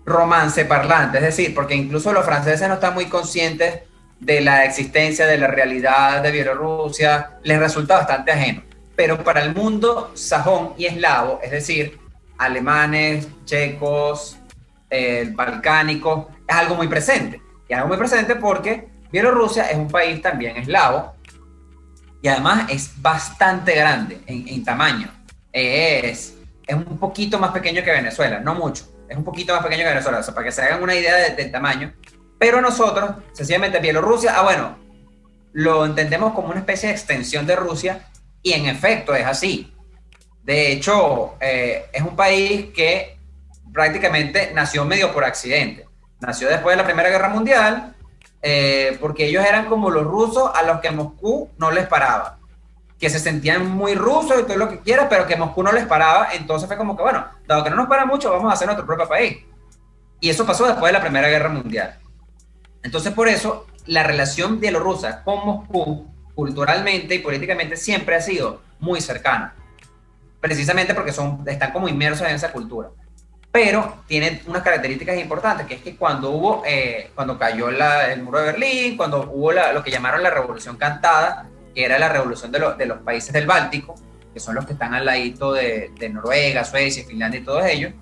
romance parlante, es decir, porque incluso los franceses no están muy conscientes de la existencia, de la realidad de Bielorrusia, les resulta bastante ajeno. Pero para el mundo sajón y eslavo, es decir, alemanes, checos, balcánicos, es algo muy presente. Y algo muy presente porque Bielorrusia es un país también eslavo y además es bastante grande en tamaño. Es un poquito más pequeño que Venezuela, no mucho, es un poquito más pequeño que Venezuela, o sea, para que se hagan una idea del tamaño. Pero nosotros, sencillamente Bielorrusia, lo entendemos como una especie de extensión de Rusia, y en efecto es así. De hecho, es un país que prácticamente nació medio por accidente. Nació después de la Primera Guerra Mundial, porque ellos eran como los rusos a los que Moscú no les paraba. que se sentían muy rusos y todo lo que quieras, pero que Moscú no les paraba. Entonces fue como que, bueno, dado que no nos para mucho, vamos a hacer nuestro propio país. Y eso pasó después de la Primera Guerra Mundial. Entonces, por eso, la relación bielorrusa con Moscú, culturalmente y políticamente, siempre ha sido muy cercana. Precisamente porque están como inmersos en esa cultura. Pero tienen unas características importantes, que es que cuando cayó el muro de Berlín, cuando hubo lo que llamaron la Revolución Cantada, que era la revolución de los países del Báltico, que son los que están al ladito de Noruega, Suecia, Finlandia y todos ellos,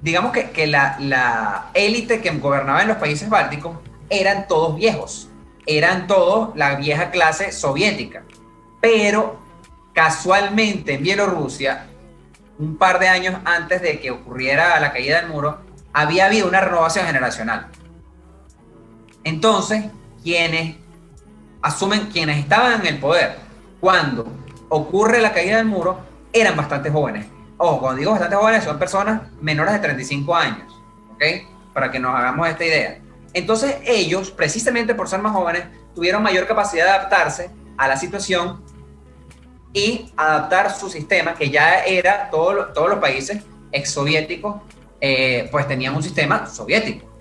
digamos que la élite que gobernaba en los países bálticos eran todos viejos, eran todos la vieja clase soviética, pero casualmente en Bielorrusia, un par de años antes de que ocurriera la caída del muro, había habido una renovación generacional. Entonces, quienes estaban en el poder cuando ocurre la caída del muro eran bastante jóvenes. Ojo, cuando digo bastante jóvenes, son personas menores de 35 años, ¿ok? Para que nos hagamos esta idea. Entonces ellos, precisamente por ser más jóvenes, tuvieron mayor capacidad de adaptarse a la situación y adaptar su sistema, que ya era, todos los países exsoviéticos, pues tenían un sistema soviético.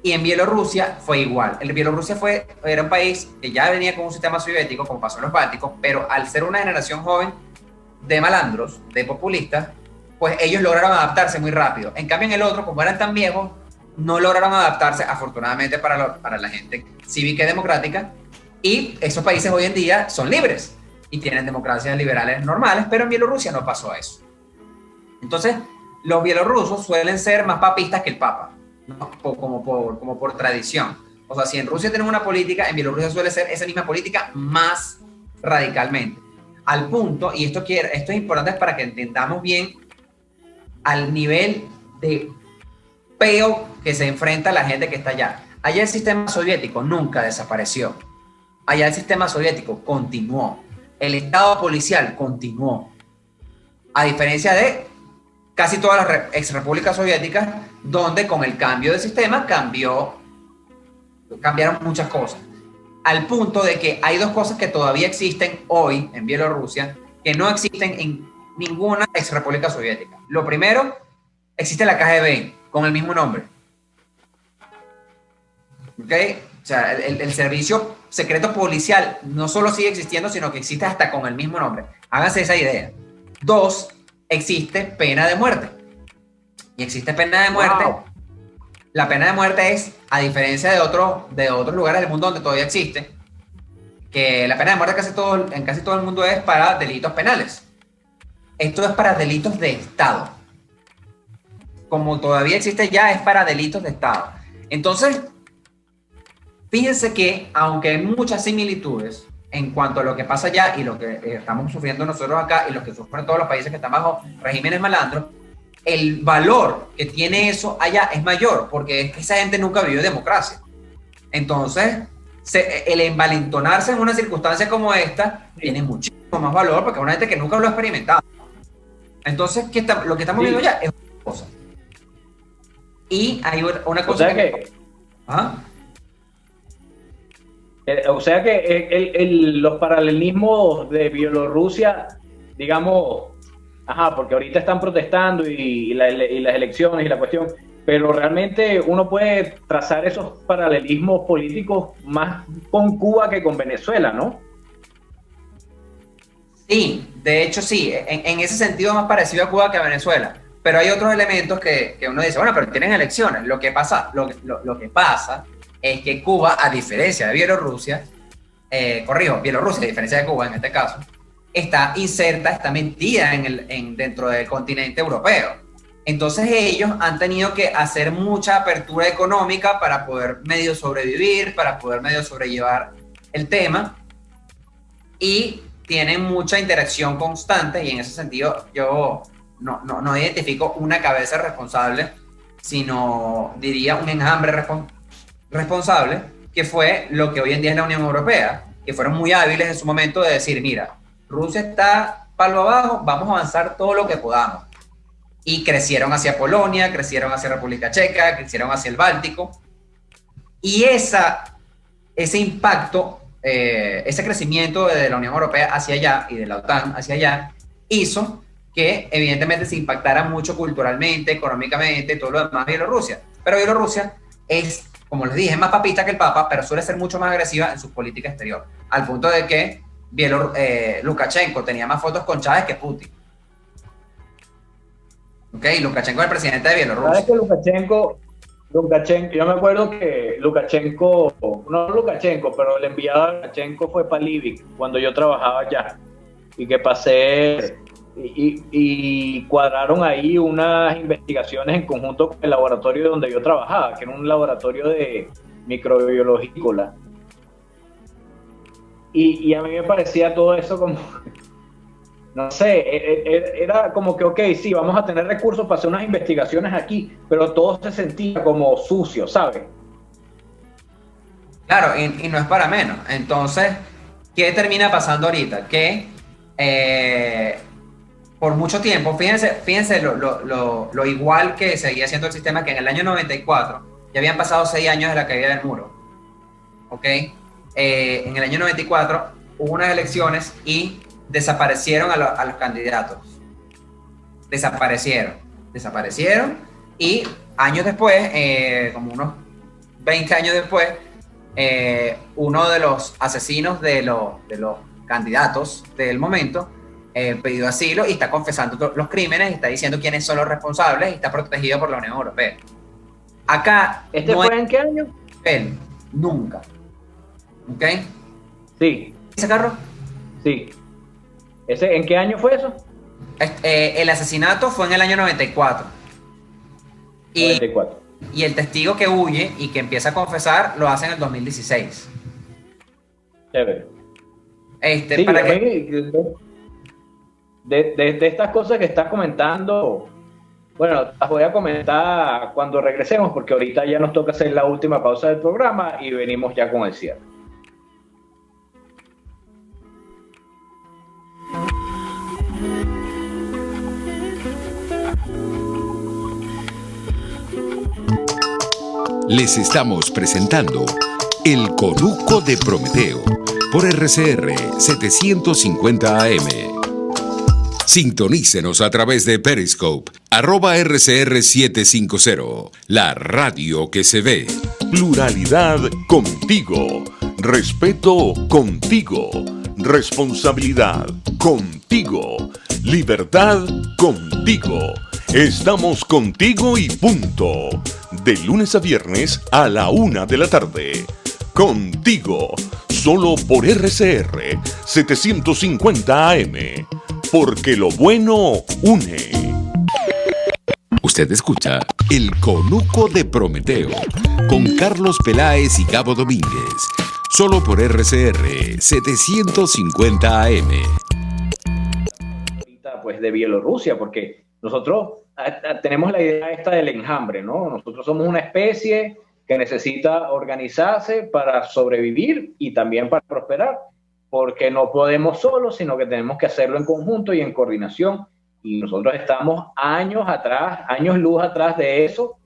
Y en Bielorrusia fue igual. Bielorrusia era un país que ya venía con un sistema soviético, como pasó en los Bálticos, pero al ser una generación joven de malandros, de populistas, pues ellos lograron adaptarse muy rápido. En cambio, en el otro, como eran tan viejos, no lograron adaptarse, afortunadamente para la gente cívica y democrática, y esos países hoy en día son libres y tienen democracias liberales normales, pero en Bielorrusia no pasó eso. Entonces, los bielorrusos suelen ser más papistas que el Papa, ¿no? como por tradición. O sea, si en Rusia tienen una política, en Bielorrusia suele ser esa misma política más radicalmente. Al punto, y esto es importante para que entendamos bien al nivel de peo que se enfrenta la gente que está allá. Allá el sistema soviético nunca desapareció. Allá el sistema soviético continuó. El estado policial continuó. A diferencia de casi todas las exrepúblicas soviéticas, donde con el cambio de sistema cambiaron muchas cosas. Al punto de que hay dos cosas que todavía existen hoy en Bielorrusia que no existen en ninguna exrepública soviética. Lo primero, existe la KGB con el mismo nombre. ¿Ok? O sea, el servicio secreto policial no solo sigue existiendo, sino que existe hasta con el mismo nombre. Háganse esa idea. Dos, existe pena de muerte. Y existe pena de muerte. Wow. La pena de muerte es, a diferencia de otros lugares del mundo donde todavía existe, que la pena de muerte en casi todo el mundo es para delitos penales. Esto es para delitos de Estado. Como todavía existe ya, es para delitos de Estado. Entonces, fíjense que, aunque hay muchas similitudes en cuanto a lo que pasa allá y lo que estamos sufriendo nosotros acá y lo que sufren todos los países que están bajo regímenes malandros, el valor que tiene eso allá es mayor, porque es que esa gente nunca vivió democracia. Entonces, el envalentonarse en una circunstancia como esta tiene muchísimo más valor, porque es una gente que nunca lo ha experimentado. Entonces, lo que estamos viendo allá es otra cosa. Y hay una cosa O sea que los paralelismos de Bielorrusia, digamos, porque ahorita están protestando y las elecciones y la cuestión, pero realmente uno puede trazar esos paralelismos políticos más con Cuba que con Venezuela, ¿no? Sí, de hecho sí, en ese sentido más parecido a Cuba que a Venezuela, pero hay otros elementos que uno dice, bueno, pero tienen elecciones. Lo que pasa es que Cuba, a diferencia de Bielorrusia, Bielorrusia, a diferencia de Cuba en este caso, está metida dentro del continente europeo. Entonces ellos han tenido que hacer mucha apertura económica para poder medio sobrevivir, para poder medio sobrellevar el tema, y tienen mucha interacción constante, y en ese sentido yo no identifico una cabeza responsable, sino diría un enjambre responsable, que fue lo que hoy en día es la Unión Europea, que fueron muy hábiles en su momento de decir, mira, Rusia está palo abajo, vamos a avanzar todo lo que podamos. Y crecieron hacia Polonia, crecieron hacia República Checa, crecieron hacia el Báltico. Y ese impacto ese crecimiento de la Unión Europea hacia allá y de la OTAN hacia allá hizo que evidentemente se impactara mucho culturalmente, económicamente, todo lo demás de Bielorrusia. Pero Bielorrusia es, como les dije, más papista que el Papa, pero suele ser mucho más agresiva en su política exterior, al punto de que Lukashenko tenía más fotos con Chávez que Putin. Ok, Lukashenko es el presidente de Bielorrusia. ¿Sabes que Lukashenko, yo me acuerdo que Lukashenko, no Lukashenko, pero el enviado de Lukashenko fue para Livik cuando yo trabajaba allá, y que pasé y cuadraron ahí unas investigaciones en conjunto con el laboratorio donde yo trabajaba, que era un laboratorio de microbiología. Y a mí me parecía todo eso como, no sé, era como que, ok, sí, vamos a tener recursos para hacer unas investigaciones aquí, pero todo se sentía como sucio, ¿sabes? Claro, y no es para menos. Entonces, ¿qué termina pasando ahorita? Que por mucho tiempo, fíjense lo igual que seguía siendo el sistema, que en el año 94 ya habían pasado 6 años de la caída del muro. ¿Ok? En el año 94 hubo unas elecciones y desaparecieron a los candidatos. Desaparecieron y años después, como unos 20 años después, uno de los asesinos de los candidatos del momento pidió asilo y está confesando los crímenes, está diciendo quiénes son los responsables y está protegido por la Unión Europea. Acá ¿Este fue en qué año? Él, nunca. ¿Ok? Sí. ¿Ese carro? Sí. ¿En qué año fue eso? El asesinato fue en el año 94. 94. Y el testigo que huye y que empieza a confesar lo hace en el 2016. Chévere. Sí, para que... de estas cosas que estás comentando, bueno, las voy a comentar cuando regresemos, porque ahorita ya nos toca hacer la última pausa del programa y venimos ya con el cierre. Les estamos presentando El Conuco de Prometeo por RCR 750 AM. Sintonícenos a través de Periscope, @RCR750, la radio que se ve. Pluralidad contigo. Respeto contigo. Responsabilidad contigo. Libertad contigo. Estamos contigo y punto. De lunes a viernes a la 1 de la tarde. Contigo. Solo por RCR 750 AM. Porque lo bueno une. Usted escucha El Conuco de Prometeo con Carlos Peláez y Gabo Domínguez. Solo por RCR 750 AM. Pues de Bielorrusia, porque nosotros tenemos la idea esta del enjambre, ¿no? Nosotros somos una especie que necesita organizarse para sobrevivir y también para prosperar, porque no podemos solos, sino que tenemos que hacerlo en conjunto y en coordinación. Y nosotros estamos años luz atrás de eso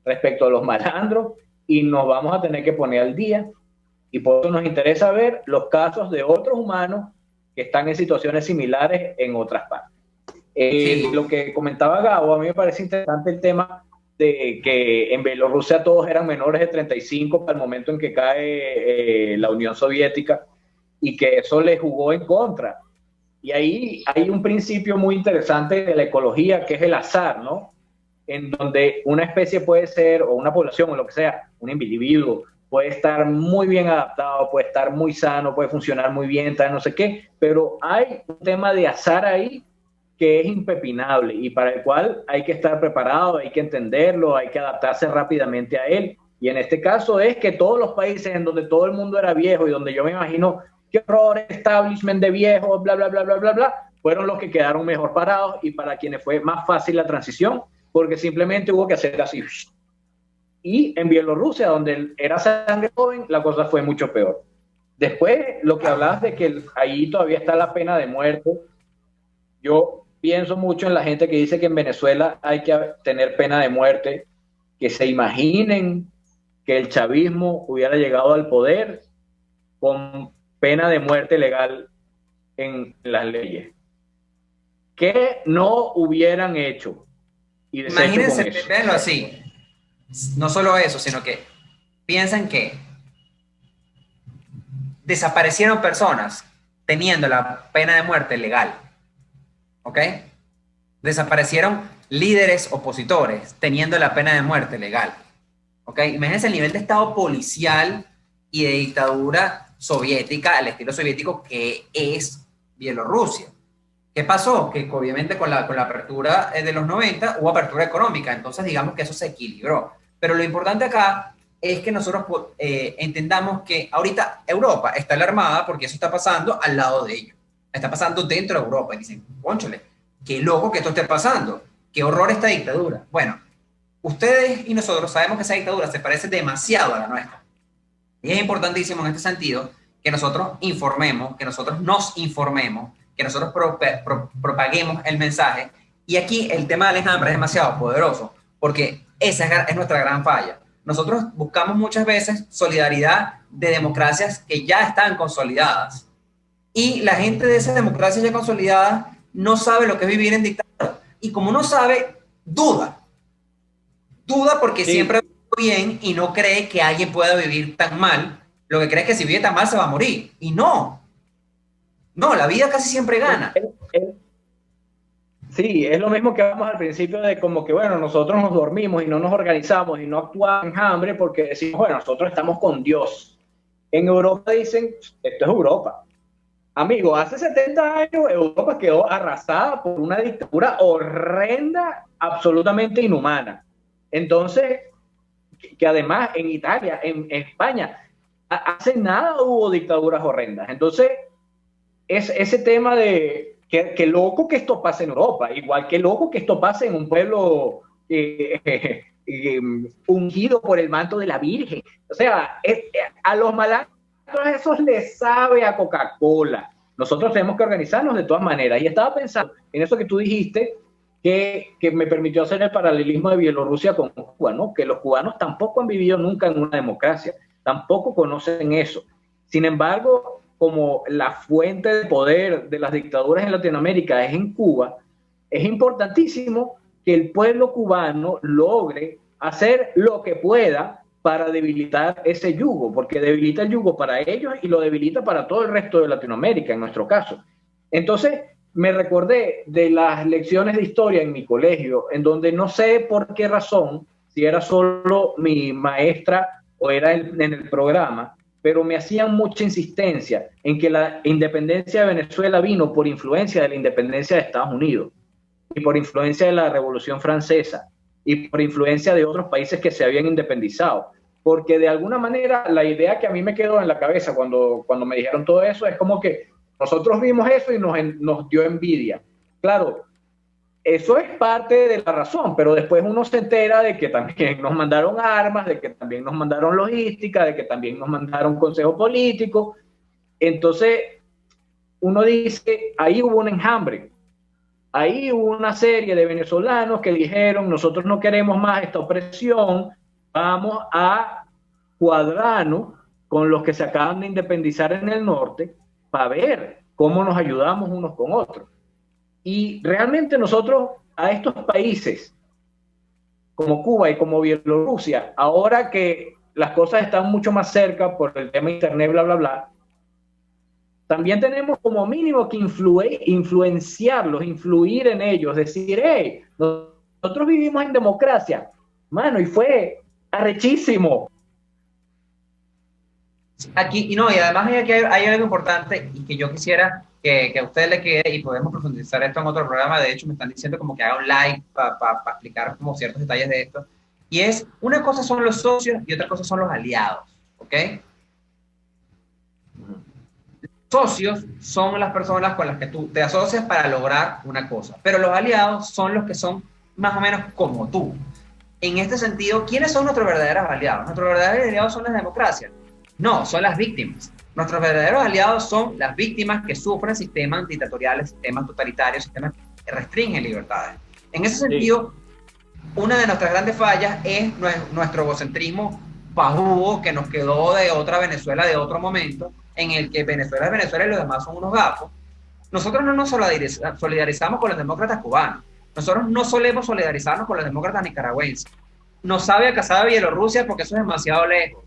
respecto a los malandros, y nos vamos a tener que poner al día. Y por eso nos interesa ver los casos de otros humanos que están en situaciones similares en otras partes. Sí. Lo que comentaba Gabo, a mí me parece interesante el tema de que en Bielorrusia todos eran menores de 35 para el momento en que cae la Unión Soviética, y que eso les jugó en contra. Y ahí hay un principio muy interesante de la ecología, que es el azar, ¿no? En donde una especie puede ser, o una población, o lo que sea, un individuo, puede estar muy bien adaptado, puede estar muy sano, puede funcionar muy bien, tal, no sé qué, pero hay un tema de azar ahí que es impepinable y para el cual hay que estar preparado, hay que entenderlo, hay que adaptarse rápidamente a él. Y en este caso es que todos los países en donde todo el mundo era viejo y donde yo me imagino qué horror, establishment de viejos, bla, bla, bla, bla, bla, bla, fueron los que quedaron mejor parados, y para quienes fue más fácil la transición, porque simplemente hubo que hacer así. Y en Bielorrusia, donde era sangre joven, la cosa fue mucho peor. Después, lo que hablabas de que ahí todavía está la pena de muerte, yo pienso mucho en la gente que dice que en Venezuela hay que tener pena de muerte, que se imaginen que el chavismo hubiera llegado al poder con pena de muerte legal en las leyes. ¿Qué no hubieran hecho? Y imagínense, véanlo así. No solo eso, sino que piensan que desaparecieron personas teniendo la pena de muerte legal. ¿Ok? Desaparecieron líderes opositores teniendo la pena de muerte legal. ¿Ok? Imagínense el nivel de estado policial y de dictadura soviética, al estilo soviético que es Bielorrusia. ¿Qué pasó? Que obviamente con la apertura de los 90 hubo apertura económica, entonces digamos que eso se equilibró. Pero lo importante acá es que nosotros entendamos que ahorita Europa está alarmada porque eso está pasando al lado de ellos. Está pasando dentro de Europa y dicen, cónchale, qué loco que esto esté pasando, qué horror esta dictadura. Bueno, ustedes y nosotros sabemos que esa dictadura se parece demasiado a la nuestra. Y es importantísimo en este sentido que nosotros informemos, que nosotros nos informemos, que nosotros propaguemos el mensaje. Y aquí el tema de Alejandra es demasiado poderoso, porque esa es nuestra gran falla. Nosotros buscamos muchas veces solidaridad de democracias que ya están consolidadas. Y la gente de esas democracias ya consolidadas no sabe lo que es vivir en dictadura. Y como no sabe, duda. Duda porque siempre vive bien y no cree que alguien pueda vivir tan mal. Lo que cree es que si vive tan mal se va a morir. Y no. No, la vida casi siempre gana. Sí, es lo mismo que hablamos al principio de como que, bueno, nosotros nos dormimos y no nos organizamos y no actuamos en hambre porque decimos, bueno, nosotros estamos con Dios. En Europa dicen, esto es Europa. Amigo, hace 70 años Europa quedó arrasada por una dictadura horrenda, absolutamente inhumana. Entonces, que además en Italia, en España, hace nada hubo dictaduras horrendas. Entonces, es ese tema de que loco que esto pase en Europa, igual que loco que esto pase en un pueblo ungido por el manto de la Virgen. O sea, a los malandros esos les sabe a Coca-Cola. Nosotros tenemos que organizarnos de todas maneras. Y estaba pensando en eso que tú dijiste, que me permitió hacer el paralelismo de Bielorrusia con Cuba, ¿no? Que los cubanos tampoco han vivido nunca en una democracia, tampoco conocen eso. Sin embargo, como la fuente de poder de las dictaduras en Latinoamérica es en Cuba, es importantísimo que el pueblo cubano logre hacer lo que pueda para debilitar ese yugo, porque debilita el yugo para ellos y lo debilita para todo el resto de Latinoamérica, en nuestro caso. Entonces, me recordé de las lecciones de historia en mi colegio, en donde no sé por qué razón, si era solo mi maestra o era en el programa, pero me hacían mucha insistencia en que la independencia de Venezuela vino por influencia de la independencia de Estados Unidos y por influencia de la Revolución Francesa y por influencia de otros países que se habían independizado. Porque de alguna manera la idea que a mí me quedó en la cabeza cuando me dijeron todo eso es como que nosotros vimos eso y nos dio envidia. Claro, eso es parte de la razón, pero después uno se entera de que también nos mandaron armas, de que también nos mandaron logística, de que también nos mandaron consejo político. Entonces, uno dice, ahí hubo un enjambre. Ahí hubo una serie de venezolanos que dijeron, nosotros no queremos más esta opresión, vamos a cuadrarnos con los que se acaban de independizar en el norte para ver cómo nos ayudamos unos con otros. Y realmente nosotros a estos países como Cuba y como Bielorrusia, ahora que las cosas están mucho más cerca por el tema internet, bla, bla, bla, también tenemos como mínimo que influenciarlos, influir en ellos, decir, hey, nosotros vivimos en democracia, mano, y fue arrechísimo. Aquí, y además aquí hay algo importante y que yo quisiera que a ustedes le quede, y podemos profundizar esto en otro programa. De hecho, me están diciendo como que haga un live para explicar como ciertos detalles de esto. Y es, una cosa son los socios y otra cosa son los aliados, ¿ok? Los socios son las personas con las que tú te asocias para lograr una cosa, pero los aliados son los que son más o menos como tú. En este sentido, ¿quiénes son nuestros verdaderos aliados? Nuestros verdaderos aliados son las democracias. No, son las víctimas. Nuestros verdaderos aliados son las víctimas que sufren sistemas dictatoriales, sistemas totalitarios, sistemas que restringen libertades. En ese sentido, una de nuestras grandes fallas es nuestro egocentrismo pajudo que nos quedó de otra Venezuela de otro momento, en el que Venezuela es Venezuela y los demás son unos gafos, nosotros no nos solidarizamos con los demócratas cubanos. Nosotros no solemos solidarizarnos con los demócratas nicaragüenses. Nos sabe a casada Bielorrusia porque eso es demasiado lejos.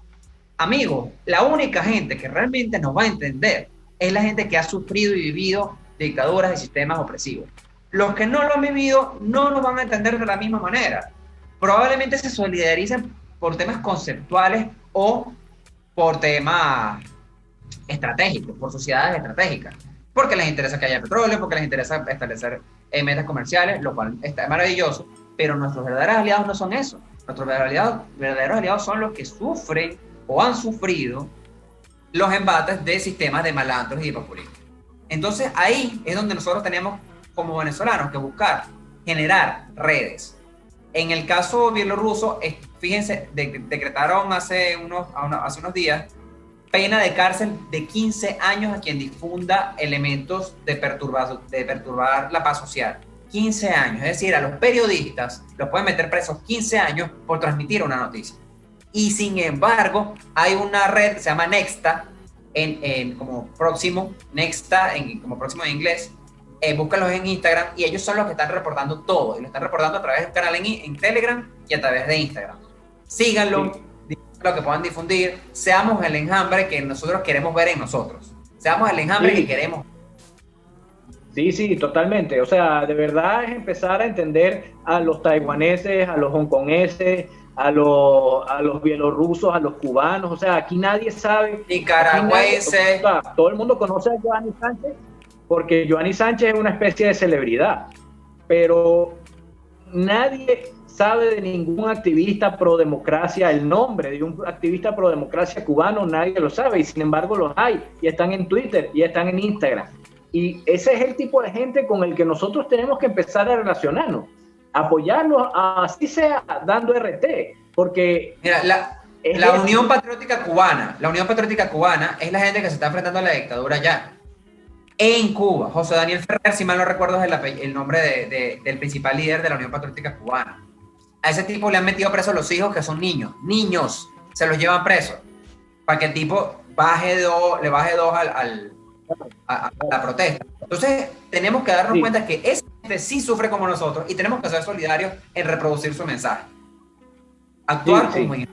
Amigos, la única gente que realmente nos va a entender es la gente que ha sufrido y vivido dictaduras y sistemas opresivos. Los que no lo han vivido no nos van a entender de la misma manera. Probablemente se solidaricen por temas conceptuales o por temas estratégicos, por sociedades estratégicas. Porque les interesa que haya petróleo, porque les interesa establecer metas comerciales, lo cual está maravilloso, pero nuestros verdaderos aliados no son eso. Nuestros verdaderos aliados son los que sufren o han sufrido los embates de sistemas de malandros y de populistas. Entonces ahí es donde nosotros tenemos como venezolanos que buscar generar redes. En el caso bielorruso, fíjense, decretaron hace unos días pena de cárcel de 15 años a quien difunda elementos de perturbar la paz social. 15 años, es decir, a los periodistas los pueden meter presos 15 años por transmitir una noticia. Y sin embargo, hay una red que se llama Nexta, como próximo en inglés, búscalos en Instagram, y ellos son los que están reportando todo, y lo están reportando a través de un canal en Telegram y a través de Instagram. Síganlo, lo que puedan difundir, seamos el enjambre que nosotros queremos ver en nosotros, seamos el enjambre que queremos. Sí, totalmente. O sea, de verdad es empezar a entender a los taiwaneses, a los hongkoneses, a los bielorrusos, a los cubanos. O sea, aquí nadie sabe. Nicaragüenses. Todo el mundo conoce a Joanny Sánchez porque Joanny Sánchez es una especie de celebridad. Pero nadie sabe de ningún activista pro democracia. El nombre de un activista pro democracia cubano nadie lo sabe, y sin embargo los hay, y están en Twitter y están en Instagram. Y ese es el tipo de gente con el que nosotros tenemos que empezar a relacionarnos, apoyarlos, así sea dando RT, porque mira, la Unión Patriótica Cubana es la gente que se está enfrentando a la dictadura ya en Cuba. José Daniel Ferrer, si mal no recuerdo, es el nombre del principal líder de la Unión Patriótica Cubana. A ese tipo le han metido presos los hijos, que son niños, se los llevan presos para que el tipo le baje dos a la protesta. Entonces tenemos que darnos cuenta que ese gente sí sufre como nosotros, y tenemos que ser solidarios en reproducir su mensaje, actuar como ellos.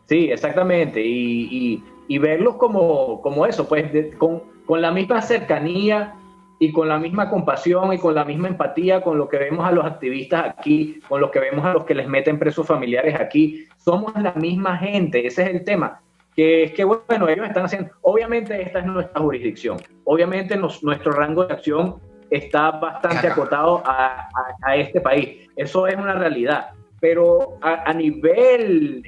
Sí, exactamente, y verlos como eso, pues con la misma cercanía y con la misma compasión y con la misma empatía con lo que vemos a los activistas aquí, con lo que vemos a los que les meten presos familiares aquí. Somos la misma gente, ese es el tema. Que bueno, ellos están haciendo, obviamente esta es nuestra jurisdicción, obviamente nuestro rango de acción está bastante acotado a este país, eso es una realidad, pero a nivel,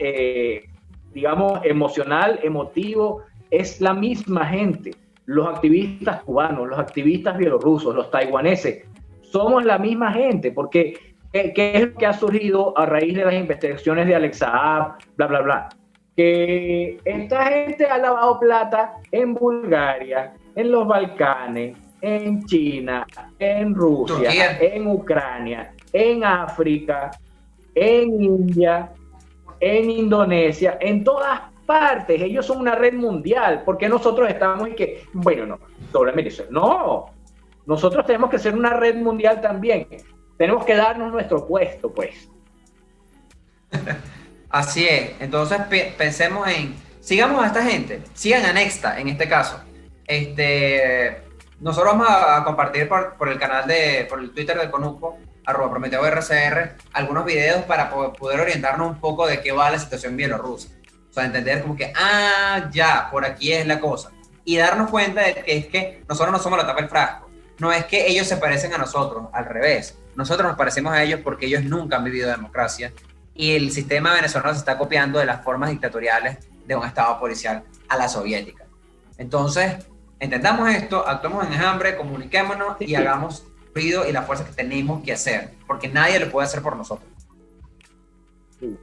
digamos, emocional, emotivo, es la misma gente. Los activistas cubanos, los activistas bielorrusos, los taiwaneses, somos la misma gente, porque ¿qué es lo que ha surgido a raíz de las investigaciones de Alex Saab, bla, bla, bla? Que esta gente ha lavado plata en Bulgaria, en los Balcanes, en China, en Rusia, Turquía, en Ucrania, en África, en India, en Indonesia, en todas partes. Ellos son una red mundial. ¿Por qué nosotros estamos y que, bueno, no, solamente eso? No, nosotros tenemos que ser una red mundial también. Tenemos que darnos nuestro puesto, pues. Así es. Entonces pensemos sigamos a esta gente, sigan a Nexta en este caso. Nosotros vamos a compartir por el canal por el Twitter del Conuco, @PrometeoRCR, algunos videos para poder orientarnos un poco de qué va la situación bielorrusa. O sea, entender como que, ya, por aquí es la cosa. Y darnos cuenta de que es que nosotros no somos la tapa del frasco. No es que ellos se parecen a nosotros, al revés. Nosotros nos parecemos a ellos porque ellos nunca han vivido democracia. Y el sistema venezolano se está copiando de las formas dictatoriales de un estado policial a la soviética. Entonces, entendamos esto, actuemos en enjambre, comuniquémonos y hagamos ruido y la fuerza que tenemos que hacer, porque nadie lo puede hacer por nosotros. Sí.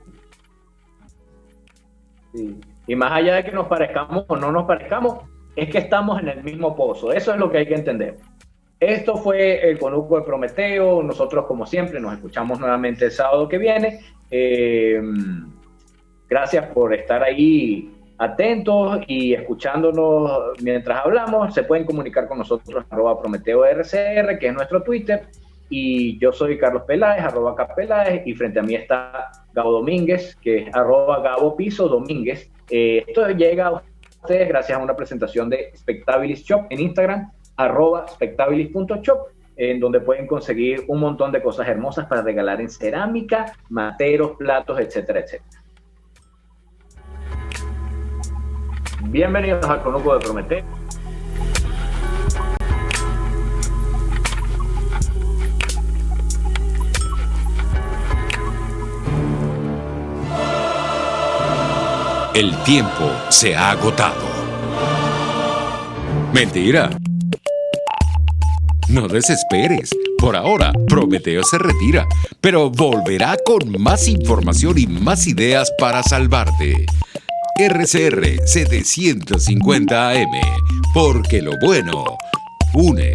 Y más allá de que nos parezcamos o no nos parezcamos, es que estamos en el mismo pozo. Eso es lo que hay que entender. Esto fue el Conuco de Prometeo. Nosotros, como siempre, nos escuchamos nuevamente el sábado que viene. Gracias por estar ahí atentos y escuchándonos mientras hablamos. Se pueden comunicar con nosotros @PrometeoRCR, que es nuestro Twitter, y yo soy Carlos Peláez, @CapPeláez, y frente a mí está Gabo Domínguez, que es @GaboPisoDomínguez. Esto llega a ustedes gracias a una presentación de Spectabilis Shop en Instagram, @spectabilis.shop, en donde pueden conseguir un montón de cosas hermosas para regalar en cerámica, materos, platos, etcétera, etcétera. Bienvenidos al Conuco de Prometeo. El tiempo se ha agotado. Mentira. No desesperes. Por ahora, Prometeo se retira, pero volverá con más información y más ideas para salvarte. RCR 750 AM, porque lo bueno une.